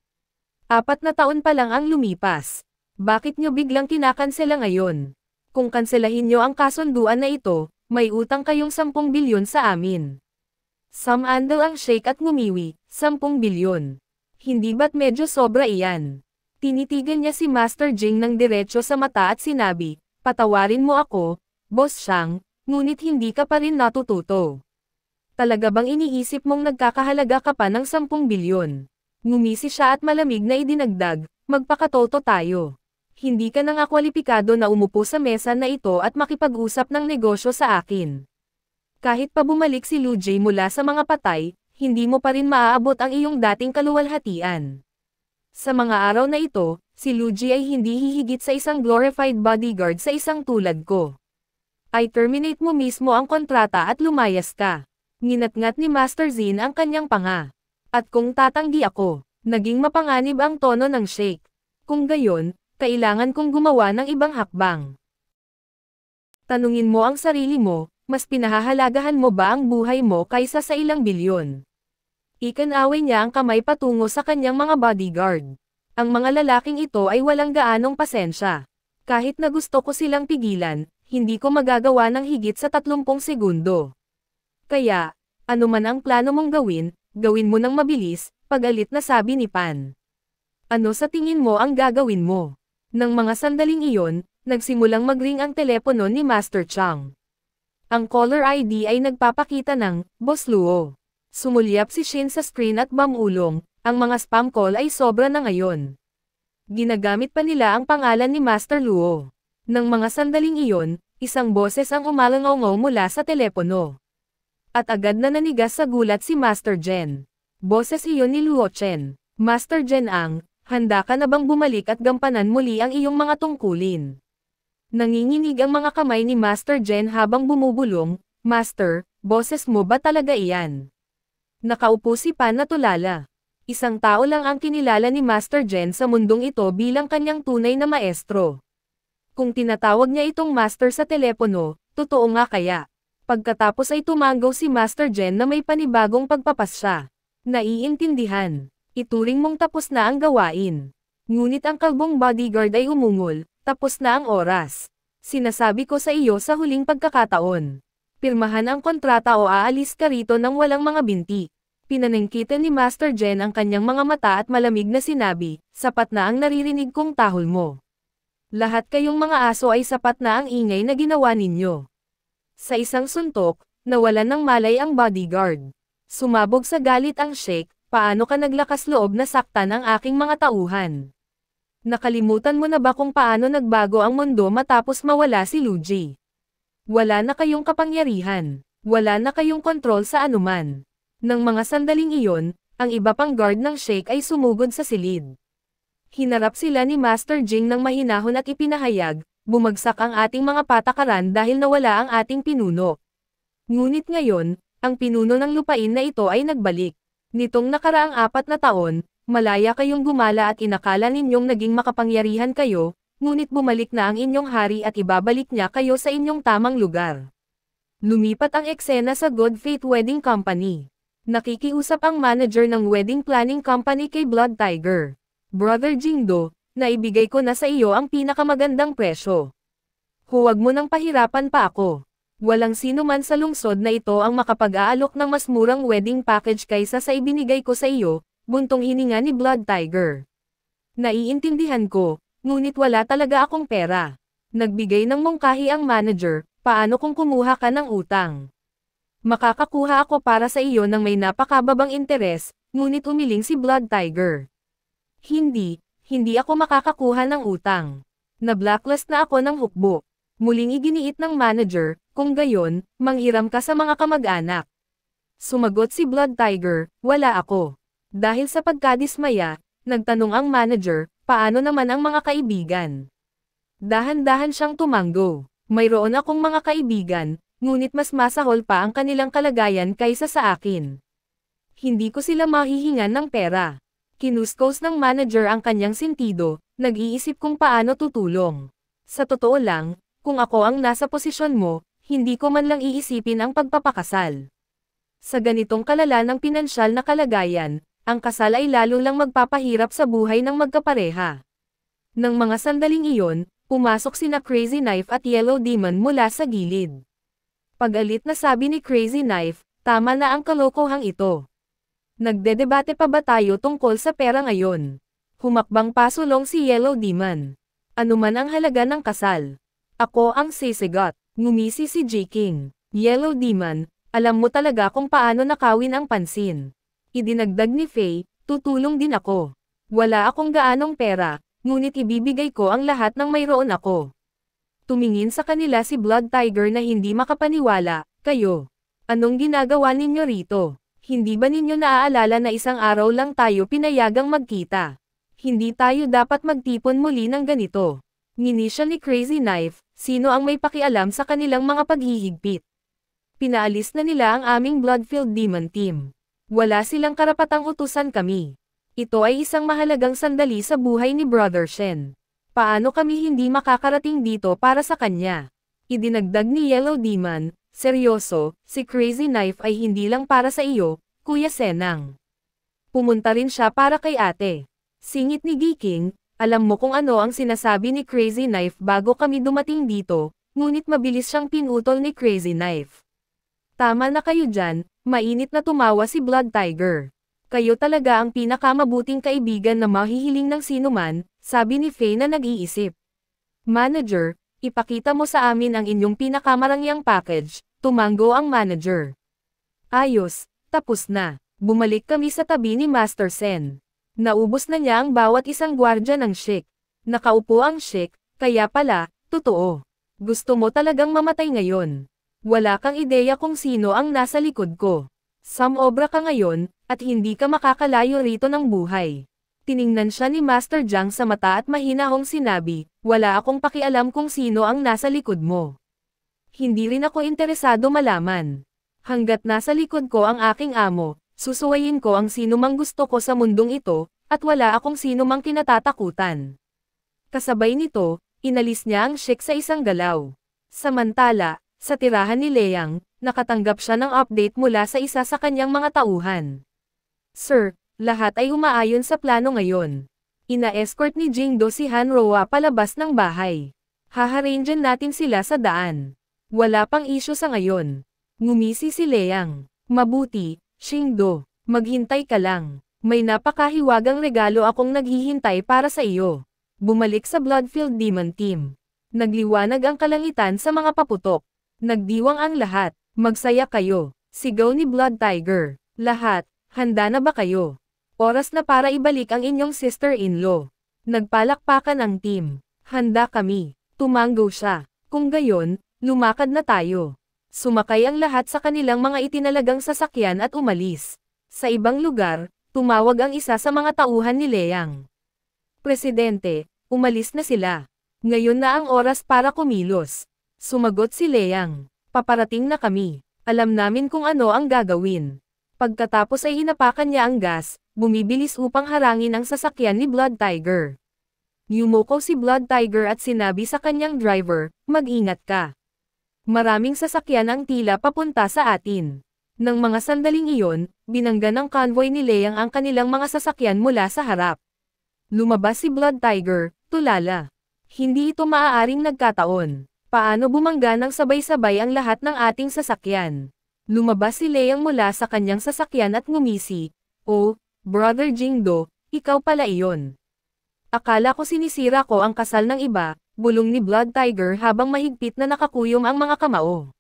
[SPEAKER 1] 4 na taon pa lang ang lumipas. Bakit nyo biglang kinakansela ngayon? Kung kanselahin nyo ang kasunduan na ito, may utang kayong 10 bilyon sa amin. Samandal ang sheikh at ngumiwi, 10 bilyon. Hindi ba't medyo sobra iyan? Tinitigan niya si Master Jing ng diretso sa mata at sinabi, patawarin mo ako, Boss Shang, ngunit hindi ka pa rin natututo. Talaga bang iniisip mong nagkakahalaga ka pa ng 10 bilyon? Ngumisi siya at malamig na idinagdag, magpakatoto tayo. Hindi ka na nga kwalipikado na umupo sa mesa na ito at makipag-usap ng negosyo sa akin. Kahit pa bumalik si Lu Jie mula sa mga patay, hindi mo pa rin maaabot ang iyong dating kaluwalhatian. Sa mga araw na ito, si Lu Jie ay hindi hihigit sa isang glorified bodyguard sa isang tulad ko. I terminate mo mismo ang kontrata at lumayas ka. Nginat-ngat ni Master Zin ang kanyang panga. At kung tatanggi ako, naging mapanganib ang tono ng sheikh. Kung gayon, kailangan kong gumawa ng ibang hakbang. Tanungin mo ang sarili mo, mas pinahahalagahan mo ba ang buhay mo kaysa sa ilang bilyon? Ikanaway niya ang kamay patungo sa kanyang mga bodyguard. Ang mga lalaking ito ay walang gaanong pasensya. Kahit na gusto ko silang pigilan, hindi ko magagawa ng higit sa 30 segundo. Kaya, ano man ang plano mong gawin mo ng mabilis, pagalit na sabi ni Pan. Ano sa tingin mo ang gagawin mo? Nang mga sandaling iyon, nagsimulang magring ang telepono ni Master Chang. Ang caller ID ay nagpapakita ng, Boss Luo. Sumulyap si Shin sa screen at bamulong, ang mga spam call ay sobra na ngayon. Ginagamit pa nila ang pangalan ni Master Luo. Nang mga sandaling iyon, isang boses ang umalangaw mula sa telepono. At agad na nanigas sa gulat si Master Jen. Boses iyon ni Luo Chen. Master Jen Ang, handa ka na bang bumalik at gampanan muli ang iyong mga tungkulin? Nanginginig ang mga kamay ni Master Jen habang bumubulong, Master, boses mo ba talaga iyan? Nakaupo si Pan na tulala. Isang tao lang ang kinilala ni Master Jen sa mundong ito bilang kanyang tunay na maestro. Kung tinatawag niya itong Master sa telepono, totoo nga kaya. Pagkatapos ay tumanggaw si Master Jen na may panibagong pagpapasya. Naiintindihan. Ituring mong tapos na ang gawain. Ngunit ang kalbong bodyguard ay umungol, tapos na ang oras. Sinasabi ko sa iyo sa huling pagkakataon. Pirmahan ang kontrata o aalis ka rito nang walang mga binti. Pinaningkitan ni Master Jen ang kanyang mga mata at malamig na sinabi, sapat na ang naririnig kong tahol mo. Lahat kayong mga aso ay sapat na ang ingay na ginawa ninyo. Sa isang suntok, nawalan ng malay ang bodyguard. Sumabog sa galit ang Sheikh, paano ka naglakas loob na saktan ang aking mga tauhan? Nakalimutan mo na ba kung paano nagbago ang mundo matapos mawala si Luigi? Wala na kayong kapangyarihan. Wala na kayong kontrol sa anuman. Nang mga sandaling iyon, ang iba pang guard ng Sheikh ay sumugod sa silid. Hinarap sila ni Master Jing ng mahinahon at ipinahayag, bumagsak ang ating mga patakaran dahil nawala ang ating pinuno. Ngunit ngayon, ang pinuno ng lupain na ito ay nagbalik. Nitong nakaraang 4 na taon, malaya kayong gumala at inakala ninyong naging makapangyarihan kayo, ngunit bumalik na ang inyong hari at ibabalik niya kayo sa inyong tamang lugar. Lumipat ang eksena sa Good Faith Wedding Company. Nakikiusap ang manager ng wedding planning company kay Blood Tiger. Brother Jingdo, naibigay ko na sa iyo ang pinakamagandang presyo. Huwag mo nang pahirapan pa ako. Walang sino man sa lungsod na ito ang makapag-aalok ng mas murang wedding package kaysa sa ibinigay ko sa iyo, buntong hininga ni Blood Tiger. Naiintindihan ko, ngunit wala talaga akong pera. Nagbigay ng mungkahi ang manager, paano kung kumuha ka ng utang? Makakakuha ako para sa iyo ng may napakababang interes, ngunit umiling si Blood Tiger. Hindi ako makakakuha ng utang. Na-blacklist na ako ng hukbo. Muling iginiit ng manager, kung gayon, manghiram ka sa mga kamag-anak. Sumagot si Blood Tiger, wala ako. Dahil sa pagkadismaya, nagtanong ang manager, paano naman ang mga kaibigan? Dahan-dahan siyang tumanggo. Mayroon akong mga kaibigan, ngunit mas masahol pa ang kanilang kalagayan kaysa sa akin. Hindi ko sila mahihingan ng pera. Kinuskos ng manager ang kanyang sentido, nag-iisip kung paano tutulong. Sa totoo lang, kung ako ang nasa posisyon mo, hindi ko man lang iisipin ang pagpapakasal. Sa ganitong kalala ng pinansyal na kalagayan, ang kasal ay lalo lang magpapahirap sa buhay ng magkapareha. Nang mga sandaling iyon, pumasok sina Crazy Knife at Yellow Demon mula sa gilid. Pag-alit na sabi ni Crazy Knife, tama na ang kalokohang ito. Nagdedebate pa ba tayo tungkol sa pera ngayon? Humakbang pasulong si Yellow Demon. Ano man ang halaga ng kasal? Ako ang sisigot. Ngumisi si J-King. Yellow Demon, alam mo talaga kung paano nakawin ang pansin. Idinagdag ni Faye, tutulong din ako. Wala akong gaanong pera, ngunit ibibigay ko ang lahat ng mayroon ako. Tumingin sa kanila si Blood Tiger na hindi makapaniwala, kayo. Anong ginagawa ninyo rito? Hindi ba ninyo naaalala na isang araw lang tayo pinayagang magkita? Hindi tayo dapat magtipon muli ng ganito. Ngini siya ni Crazy Knife, sino ang may pakialam sa kanilang mga paghihigpit? Pinaalis na nila ang aming Bloodfield Demon Team. Wala silang karapatang utusan kami. Ito ay isang mahalagang sandali sa buhay ni Brother Shen. Paano kami hindi makakarating dito para sa kanya? Idinagdag ni Yellow Demon, seryoso, si Crazy Knife ay hindi lang para sa iyo, Kuya Senang. Pumunta rin siya para kay ate. Singit ni Geeking, alam mo kung ano ang sinasabi ni Crazy Knife bago kami dumating dito, ngunit mabilis siyang pinutol ni Crazy Knife. Tama na kayo dyan, mainit na tumawa si Blood Tiger. Kayo talaga ang pinakamabuting kaibigan na mahihiling ng sinuman, sabi ni Faye na nag-iisip. Manager, ipakita mo sa amin ang inyong pinakamarangyang package, tumanggo ang manager. Ayos, tapos na. Bumalik kami sa tabi ni Master Sen. Naubos na niya ang bawat isang gwardya ng Sheikh. Nakaupo ang Sheikh, kaya pala, totoo. Gusto mo talagang mamatay ngayon. Wala kang ideya kung sino ang nasa likod ko. Samobra ka ngayon, at hindi ka makakalayo rito ng buhay. Tiningnan siya ni Master Jiang sa mata at mahinahong sinabi, wala akong pakialam kung sino ang nasa likod mo. Hindi rin ako interesado malaman. Hanggat nasa likod ko ang aking amo, Susuwayin ko ang sino mang gusto ko sa mundong ito, at wala akong sino mang kinatatakutan. Kasabay nito, inalis niya ang Sheik sa isang galaw. Samantala, sa tirahan ni Liang, nakatanggap siya ng update mula sa isa sa kanyang mga tauhan. Sir, lahat ay umaayon sa plano ngayon. Ina-escort ni Jingdo si Han Roa palabas ng bahay. Haharangan natin sila sa daan. Wala pang isyu sa ngayon. Ngumisi si Liang. Mabuti, Jingdo, maghintay ka lang. May napakahiwagang regalo akong naghihintay para sa iyo. Bumalik sa Bloodfield Demon Team. Nagliwanag ang kalangitan sa mga paputok. Nagdiwang ang lahat. Magsaya kayo. Sigaw ni Blood Tiger. Lahat, handa na ba kayo? Oras na para ibalik ang inyong sister-in-law. Nagpalakpakan ang team. Handa kami. Tumanggo siya. Kung gayon, lumakad na tayo. Sumakay ang lahat sa kanilang mga itinalagang sasakyan at umalis. Sa ibang lugar, tumawag ang isa sa mga tauhan ni Liang. Presidente, umalis na sila. Ngayon na ang oras para kumilos. Sumagot si Liang. Paparating na kami. Alam namin kung ano ang gagawin. Pagkatapos ay hinapakan niya ang gas, bumibilis upang harangin ang sasakyan ni Blood Tiger. Yumuko si Blood Tiger at sinabi sa kanyang driver, mag-ingat ka. Maraming sasakyan ang tila papunta sa atin. Nang mga sandaling iyon, binangga ng convoy ni Liang ang kanilang mga sasakyan mula sa harap. Lumabas si Blood Tiger, tulala. Hindi ito maaaring nagkataon. Paano bumangga ng sabay-sabay ang lahat ng ating sasakyan? Lumabas si Liang mula sa kanyang sasakyan at ngumisi. Oh, Brother Jingdo, ikaw pala iyon. Akala ko sinisira ko ang kasal ng iba, bulong ni Blood Tiger habang mahigpit na nakakuyom ang mga kamao.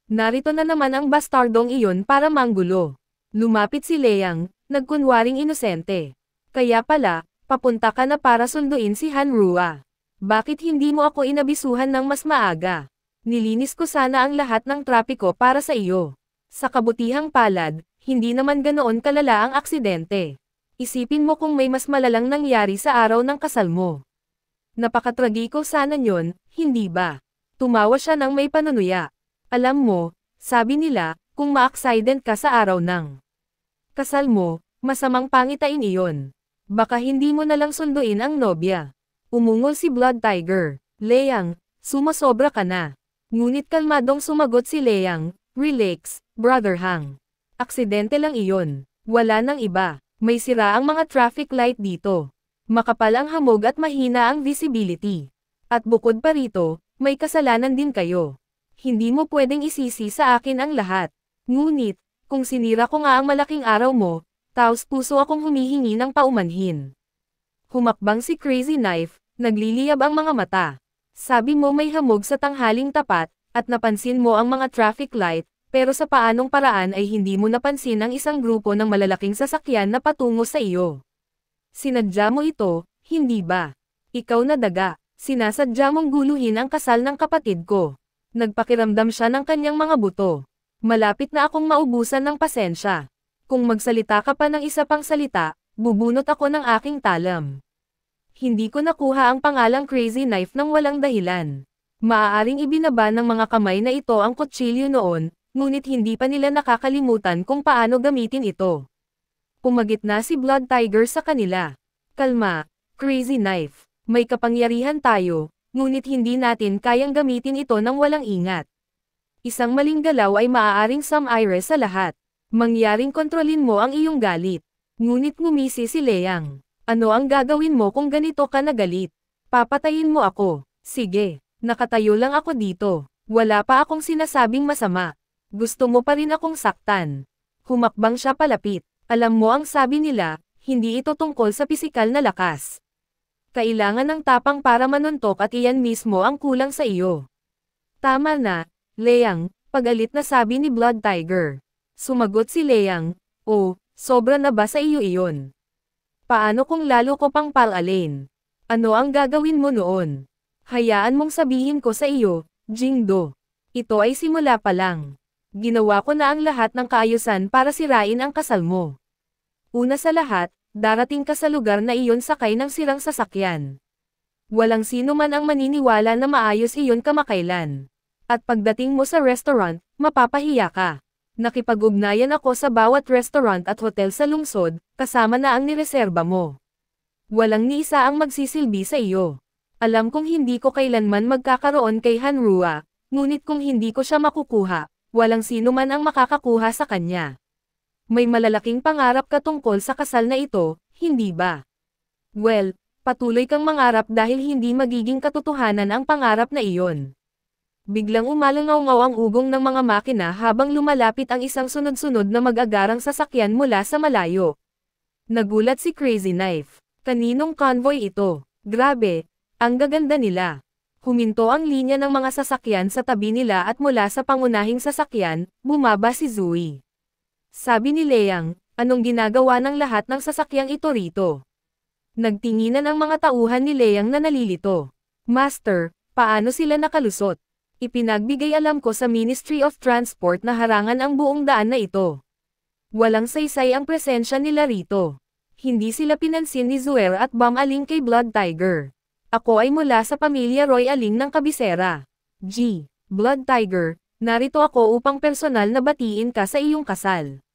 [SPEAKER 1] Narito na naman ang bastardong iyon para manggulo. Lumapit si Liang, nagkunwaring inosente. Kaya pala, papunta ka na para sunduin si Han Rua. Bakit hindi mo ako inabisuhan ng mas maaga? Nilinis ko sana ang lahat ng trapiko para sa iyo. Sa kabutihang palad, hindi naman ganoon kalala ang aksidente. Isipin mo kung may mas malalang nangyari sa araw ng kasal mo. Napakatragiko sana nyon, hindi ba? Tumawa siya ng may panunuya. Alam mo, sabi nila, kung ma-accident ka sa araw ng kasal mo, masamang pangitain iyon. Baka hindi mo nalang sunduin ang nobya. Umungol si Blood Tiger. Liang, sumasobra ka na. Ngunit kalmadong sumagot si Liang, relax, Brother Hang. Aksidente lang iyon. Wala nang iba. May sira ang mga traffic light dito. Makapal ang hamog at mahina ang visibility. At bukod pa rito, may kasalanan din kayo. Hindi mo pwedeng isisi sa akin ang lahat. Ngunit, kung sinira ko nga ang malaking araw mo, taos puso akong humihingi ng paumanhin. Humakbang si Crazy Knife, nagliliyab ang mga mata. Sabi mo may hamog sa tanghaling tapat, at napansin mo ang mga traffic light, pero sa paanong paraan ay hindi mo napansin ang isang grupo ng malalaking sasakyan na patungo sa iyo. Sinadya mo ito, hindi ba? Ikaw na daga, sinasadya mong guluhin ang kasal ng kapatid ko. Nagpakiramdam siya ng kanyang mga buto. Malapit na akong maubusan ng pasensya. Kung magsalita ka pa ng isa pang salita, bubunot ako ng aking talam. Hindi ko nakuha ang pangalang Crazy Knife nang walang dahilan. Maaaring ibinaba ng mga kamay na ito ang kutsilyo noon, ngunit hindi pa nila nakakalimutan kung paano gamitin ito. Pumagitna si Blood Tiger sa kanila. Kalma, Crazy Knife. May kapangyarihan tayo, ngunit hindi natin kayang gamitin ito nang walang ingat. Isang maling galaw ay maaaring sumire sa lahat. Mangyaring kontrolin mo ang iyong galit. Ngunit ngumisi si Liang. Ano ang gagawin mo kung ganito ka nagalit? Papatayin mo ako. Sige, nakatayo lang ako dito. Wala pa akong sinasabing masama. Gusto mo pa rin akong saktan. Humakbang siya palapit. Alam mo ang sabi nila, hindi ito tungkol sa pisikal na lakas. Kailangan ng tapang para manuntok at iyan mismo ang kulang sa iyo. Tama na, Liang, pagalit na sabi ni Blood Tiger. Sumagot si Liang, oh, sobra na ba sa iyo iyon? Paano kung lalo ko pang palalin? Ano ang gagawin mo noon? Hayaan mong sabihin ko sa iyo, Jingdo. Ito ay simula pa lang. Ginawa ko na ang lahat ng kaayusan para sirain ang kasal mo. Una sa lahat, darating ka sa lugar na iyon sakay ng sirang sasakyan. Walang sino man ang maniniwala na maayos iyon kamakailan. At pagdating mo sa restaurant, mapapahiya ka. Nakipag-ugnayan ako sa bawat restaurant at hotel sa lungsod, kasama na ang nireserba mo. Walang ni isa ang magsisilbi sa iyo. Alam kong hindi ko kailanman magkakaroon kay Hanrua, ngunit kung hindi ko siya makukuha, walang sino man ang makakakuha sa kanya. May malalaking pangarap ka tungkol sa kasal na ito, hindi ba? Well, patuloy kang mangarap dahil hindi magiging katotohanan ang pangarap na iyon. Biglang umalangaw-ngaw ang ugong ng mga makina habang lumalapit ang isang sunod-sunod na mag-agarang sasakyan mula sa malayo. Nagulat si Crazy Knife. Kaninong convoy ito? Grabe, ang gaganda nila. Huminto ang linya ng mga sasakyan sa tabi nila at mula sa pangunahing sasakyan, bumaba si Zoe. Sabi ni Leang, anong ginagawa ng lahat ng sasakyang ito rito? Nagtinginan ang mga tauhan ni Leang na nalilito. Master, paano sila nakalusot? Ipinagbigay alam ko sa Ministry of Transport na harangan ang buong daan na ito. Walang saysay ang presensya nila rito. Hindi sila pinansin ni Zuer at Bam Aling kay Blood Tiger. Ako ay mula sa pamilya Roy Aling ng Kabisera. G. Blood Tiger, narito ako upang personal na batiin ka sa iyong kasal.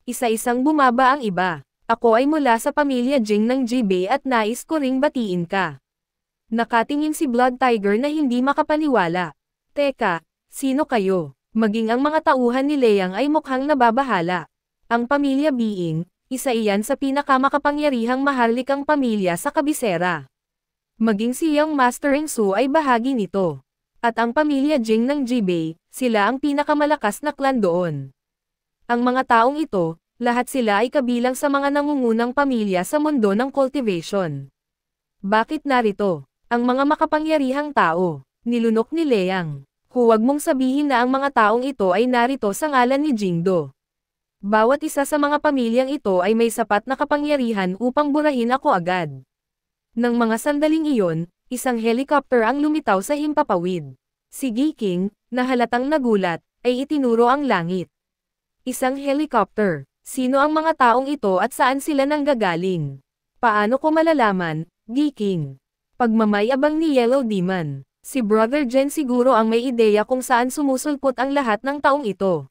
[SPEAKER 1] Isa-isang bumaba ang iba. Ako ay mula sa pamilya Jing ng GB at nais ko ring batiin ka. Nakatingin si Blood Tiger na hindi makapaniwala. Teka, sino kayo? Maging ang mga tauhan ni Leang ay mukhang nababahala. Ang pamilya Being, isa iyan sa pinakamakapangyarihang maharlikang pamilya sa Kabisera. Maging si Young Master Su ay bahagi nito. At ang pamilya Jing ng Jibei, sila ang pinakamalakas na klan doon. Ang mga taong ito, lahat sila ay kabilang sa mga nangungunang pamilya sa mundo ng cultivation. Bakit narito? Ang mga makapangyarihang tao. Nilunok ni Leang. Huwag mong sabihin na ang mga taong ito ay narito sa ngalan ni Jingdo. Bawat isa sa mga pamilyang ito ay may sapat na kapangyarihan upang burahin ako agad. Nang mga sandaling iyon, isang helicopter ang lumitaw sa himpapawid. Si Giking, na halatang nagulat, ay itinuro ang langit. Isang helicopter. Sino ang mga taong ito at saan sila nanggagaling? Paano ko malalaman, Giking? Pagmamayabang ni Yellow Demon. Si Brother Jen siguro ang may ideya kung saan sumusulpot ang lahat ng taong ito.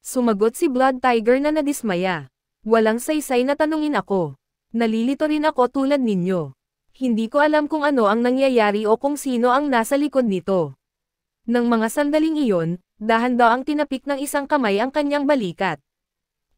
[SPEAKER 1] Sumagot si Blood Tiger na nadismaya. Walang saysay na tanungin ako. Nalilito rin ako tulad ninyo. Hindi ko alam kung ano ang nangyayari o kung sino ang nasa likod nito. Nang mga sandaling iyon, dahan-daang tinapik ng isang kamay ang kanyang balikat.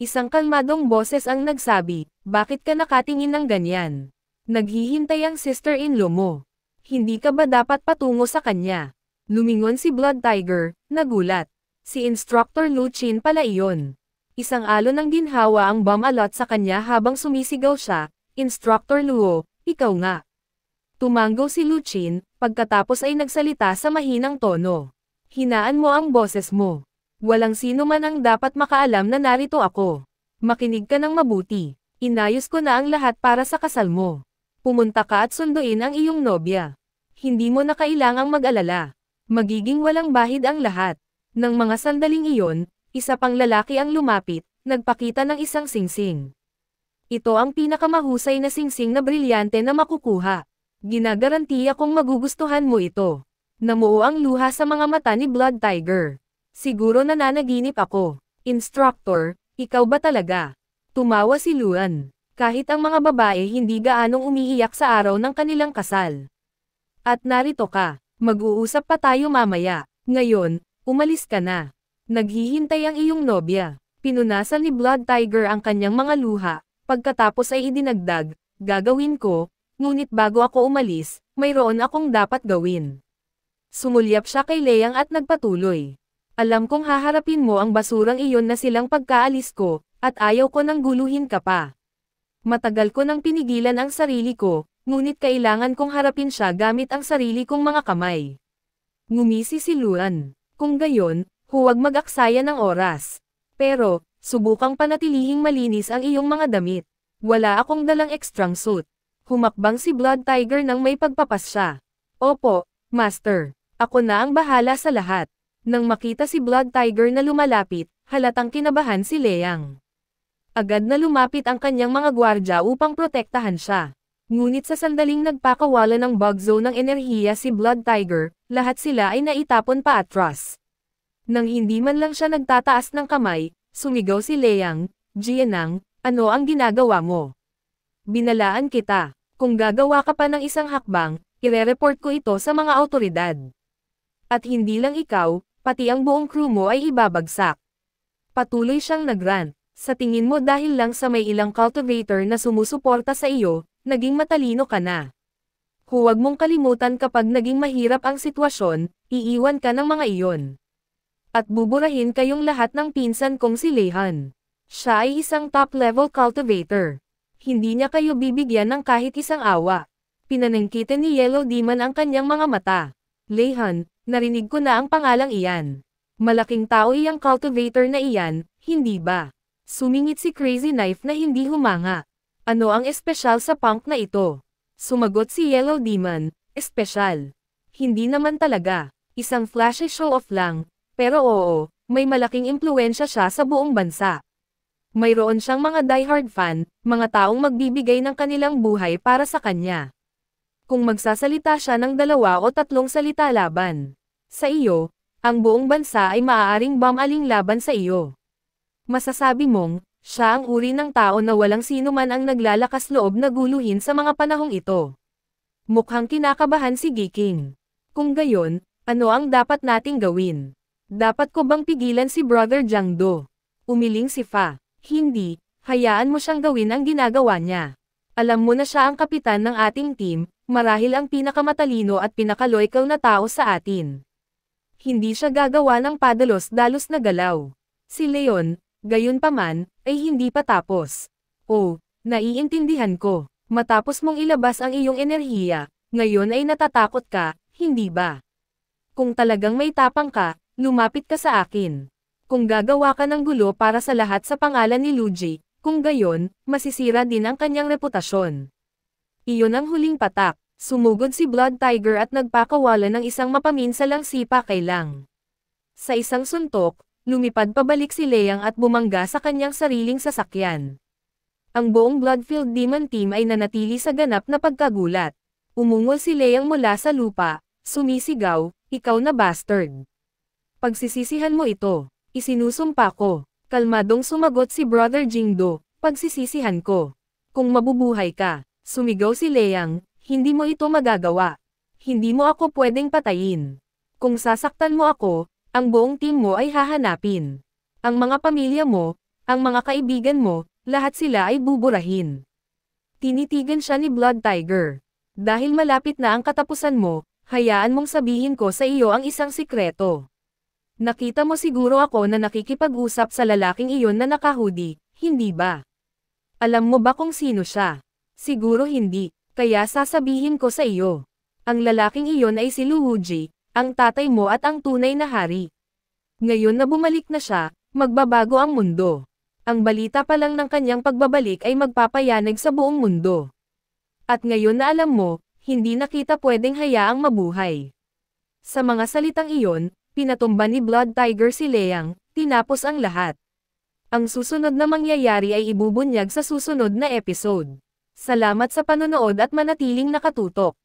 [SPEAKER 1] Isang kalmadong boses ang nagsabi, bakit ka nakatingin ng ganyan? Naghihintay ang sister-in-law mo. Hindi ka ba dapat patungo sa kanya? Lumingon si Blood Tiger, nagulat. Si Instructor Lu Chin pala iyon. Isang alon ng ginhawa ang bumalot sa kanya habang sumisigaw siya, Instructor Luo, ikaw nga. Tumanggaw si Lu Chin, pagkatapos ay nagsalita sa mahinang tono. Hinaan mo ang boses mo. Walang sino man ang dapat makaalam na narito ako. Makinig ka ng mabuti. Inayos ko na ang lahat para sa kasal mo. Pumunta ka at sunduin ang iyong nobya. Hindi mo na kailangang mag-alala. Magiging walang bahid ang lahat. Nang mga sandaling iyon, isa pang lalaki ang lumapit, nagpakita ng isang singsing. Ito ang pinakamahusay na singsing na brilyante na makukuha. Ginagarantiya kong magugustuhan mo ito. Namuo ang luha sa mga mata ni Blood Tiger. Siguro nananaginip ako. Instructor, ikaw ba talaga? Tumawa si Luan. Kahit ang mga babae hindi gaanong umiiyak sa araw ng kanilang kasal. At narito ka, mag-uusap pa tayo mamaya. Ngayon, umalis ka na. Naghihintay ang iyong nobya. Pinunasan ni Blood Tiger ang kanyang mga luha, pagkatapos ay idinagdag, gagawin ko, ngunit bago ako umalis, mayroon akong dapat gawin. Sumulyap siya kay Leang at nagpatuloy. Alam kong haharapin mo ang basurang iyon na silang pagkaalis ko, at ayaw ko nang guluhin ka pa. Matagal ko nang pinigilan ang sarili ko, ngunit kailangan kong harapin siya gamit ang sarili kong mga kamay. Ngumisi si Luan. Kung gayon, huwag mag-aksaya ng oras. Pero, subukang panatilihing malinis ang iyong mga damit. Wala akong dalang extrang suit. Humakbang si Blood Tiger nang may pagpapasya. Opo, Master. Ako na ang bahala sa lahat. Nang makita si Blood Tiger na lumalapit, halatang kinabahan si Leang. Agad na lumapit ang kanyang mga gwardya upang protektahan siya. Ngunit sa sandaling nagpakawala ng bug zone ng enerhiya si Blood Tiger, lahat sila ay naitapon pa atras. Nang hindi man lang siya nagtataas ng kamay, sumigaw si Liang, Jianang, ano ang ginagawa mo? Binalaan kita. Kung gagawa ka pa ng isang hakbang, ire-report ko ito sa mga awtoridad. At hindi lang ikaw, pati ang buong crew mo ay ibabagsak. Patuloy siyang nagrant. Sa tingin mo dahil lang sa may ilang cultivator na sumusuporta sa iyo, naging matalino ka na. Huwag mong kalimutan kapag naging mahirap ang sitwasyon, iiwan ka ng mga iyon. At buburahin kayong lahat ng pinsan kong si Leihan. Siya ay isang top-level cultivator. Hindi niya kayo bibigyan ng kahit isang awa. Pinanangkitin ni Yellow Demon ang kanyang mga mata. Leihan, narinig ko na ang pangalang iyan. Malaking tao iyang cultivator na iyan, hindi ba? Sumingit si Crazy Knife na hindi humanga. Ano ang espesyal sa punk na ito? Sumagot si Yellow Demon, espesyal. Hindi naman talaga. Isang flashy show-off lang. Pero oo, may malaking impluwensya siya sa buong bansa. Mayroon siyang mga diehard fan, mga taong magbibigay ng kanilang buhay para sa kanya. Kung magsasalita siya ng 2 o 3 salita laban sa iyo, ang buong bansa ay maaaring bumaling laban sa iyo. Masasabi mong, siya ang uri ng tao na walang sino man ang naglalakas loob na guluhin sa mga panahong ito. Mukhang kinakabahan si Giking. Kung gayon, ano ang dapat nating gawin? Dapat ko bang pigilan si Brother Jiangdo? Umiling si Fa. Hindi, hayaan mo siyang gawin ang ginagawa niya. Alam mo na siya ang kapitan ng ating team, marahil ang pinakamatalino at pinakaloyal na tao sa atin. Hindi siya gagawa ng padalos-dalos na galaw. Si Leon, gayunpaman, ay hindi pa tapos. Oh, naiintindihan ko. Matapos mong ilabas ang iyong enerhiya, ngayon ay natatakot ka, hindi ba? Kung talagang may tapang ka, lumapit ka sa akin. Kung gagawa ka ng gulo para sa lahat sa pangalan ni Luigi, kung gayon, masisira din ang kanyang reputasyon. Iyon ang huling patak. Sumugod si Blood Tiger at nagpakawala ng isang mapaminsalang sipa kay Lang. Sa isang suntok, lumipad pabalik si Liang at bumangga sa kanyang sariling sasakyan. Ang buong Bloodfield Demon Team ay nanatili sa ganap na pagkagulat. Umungol si Liang mula sa lupa, sumisigaw, ikaw na bastard. Pagsisisihan mo ito. Isinusumpa ko. Kalmadong sumagot si Brother Jingdo, pagsisisihan ko. Kung mabubuhay ka, sumigaw si Liang, hindi mo ito magagawa. Hindi mo ako pwedeng patayin. Kung sasaktan mo ako, ang buong team mo ay hahanapin. Ang mga pamilya mo, ang mga kaibigan mo, lahat sila ay buburahin. Tinitigan siya ni Blood Tiger. Dahil malapit na ang katapusan mo, hayaan mong sabihin ko sa iyo ang isang sikreto. Nakita mo siguro ako na nakikipag-usap sa lalaking iyon na naka-hoodie, hindi ba? Alam mo ba kung sino siya? Siguro hindi, kaya sasabihin ko sa iyo. Ang lalaking iyon ay si Luigi, ang tatay mo at ang tunay na hari. Ngayon na bumalik na siya, magbabago ang mundo. Ang balita pa lang ng kanyang pagbabalik ay magpapayanag sa buong mundo. At ngayon na alam mo, hindi na kita pwedeng hayaang mabuhay. Sa mga salitang iyon, pinatumba ni Blood Tiger si Liang, tinapos ang lahat. Ang susunod na mangyayari ay ibubunyag sa susunod na episode. Salamat sa panonood at manatiling nakatutok.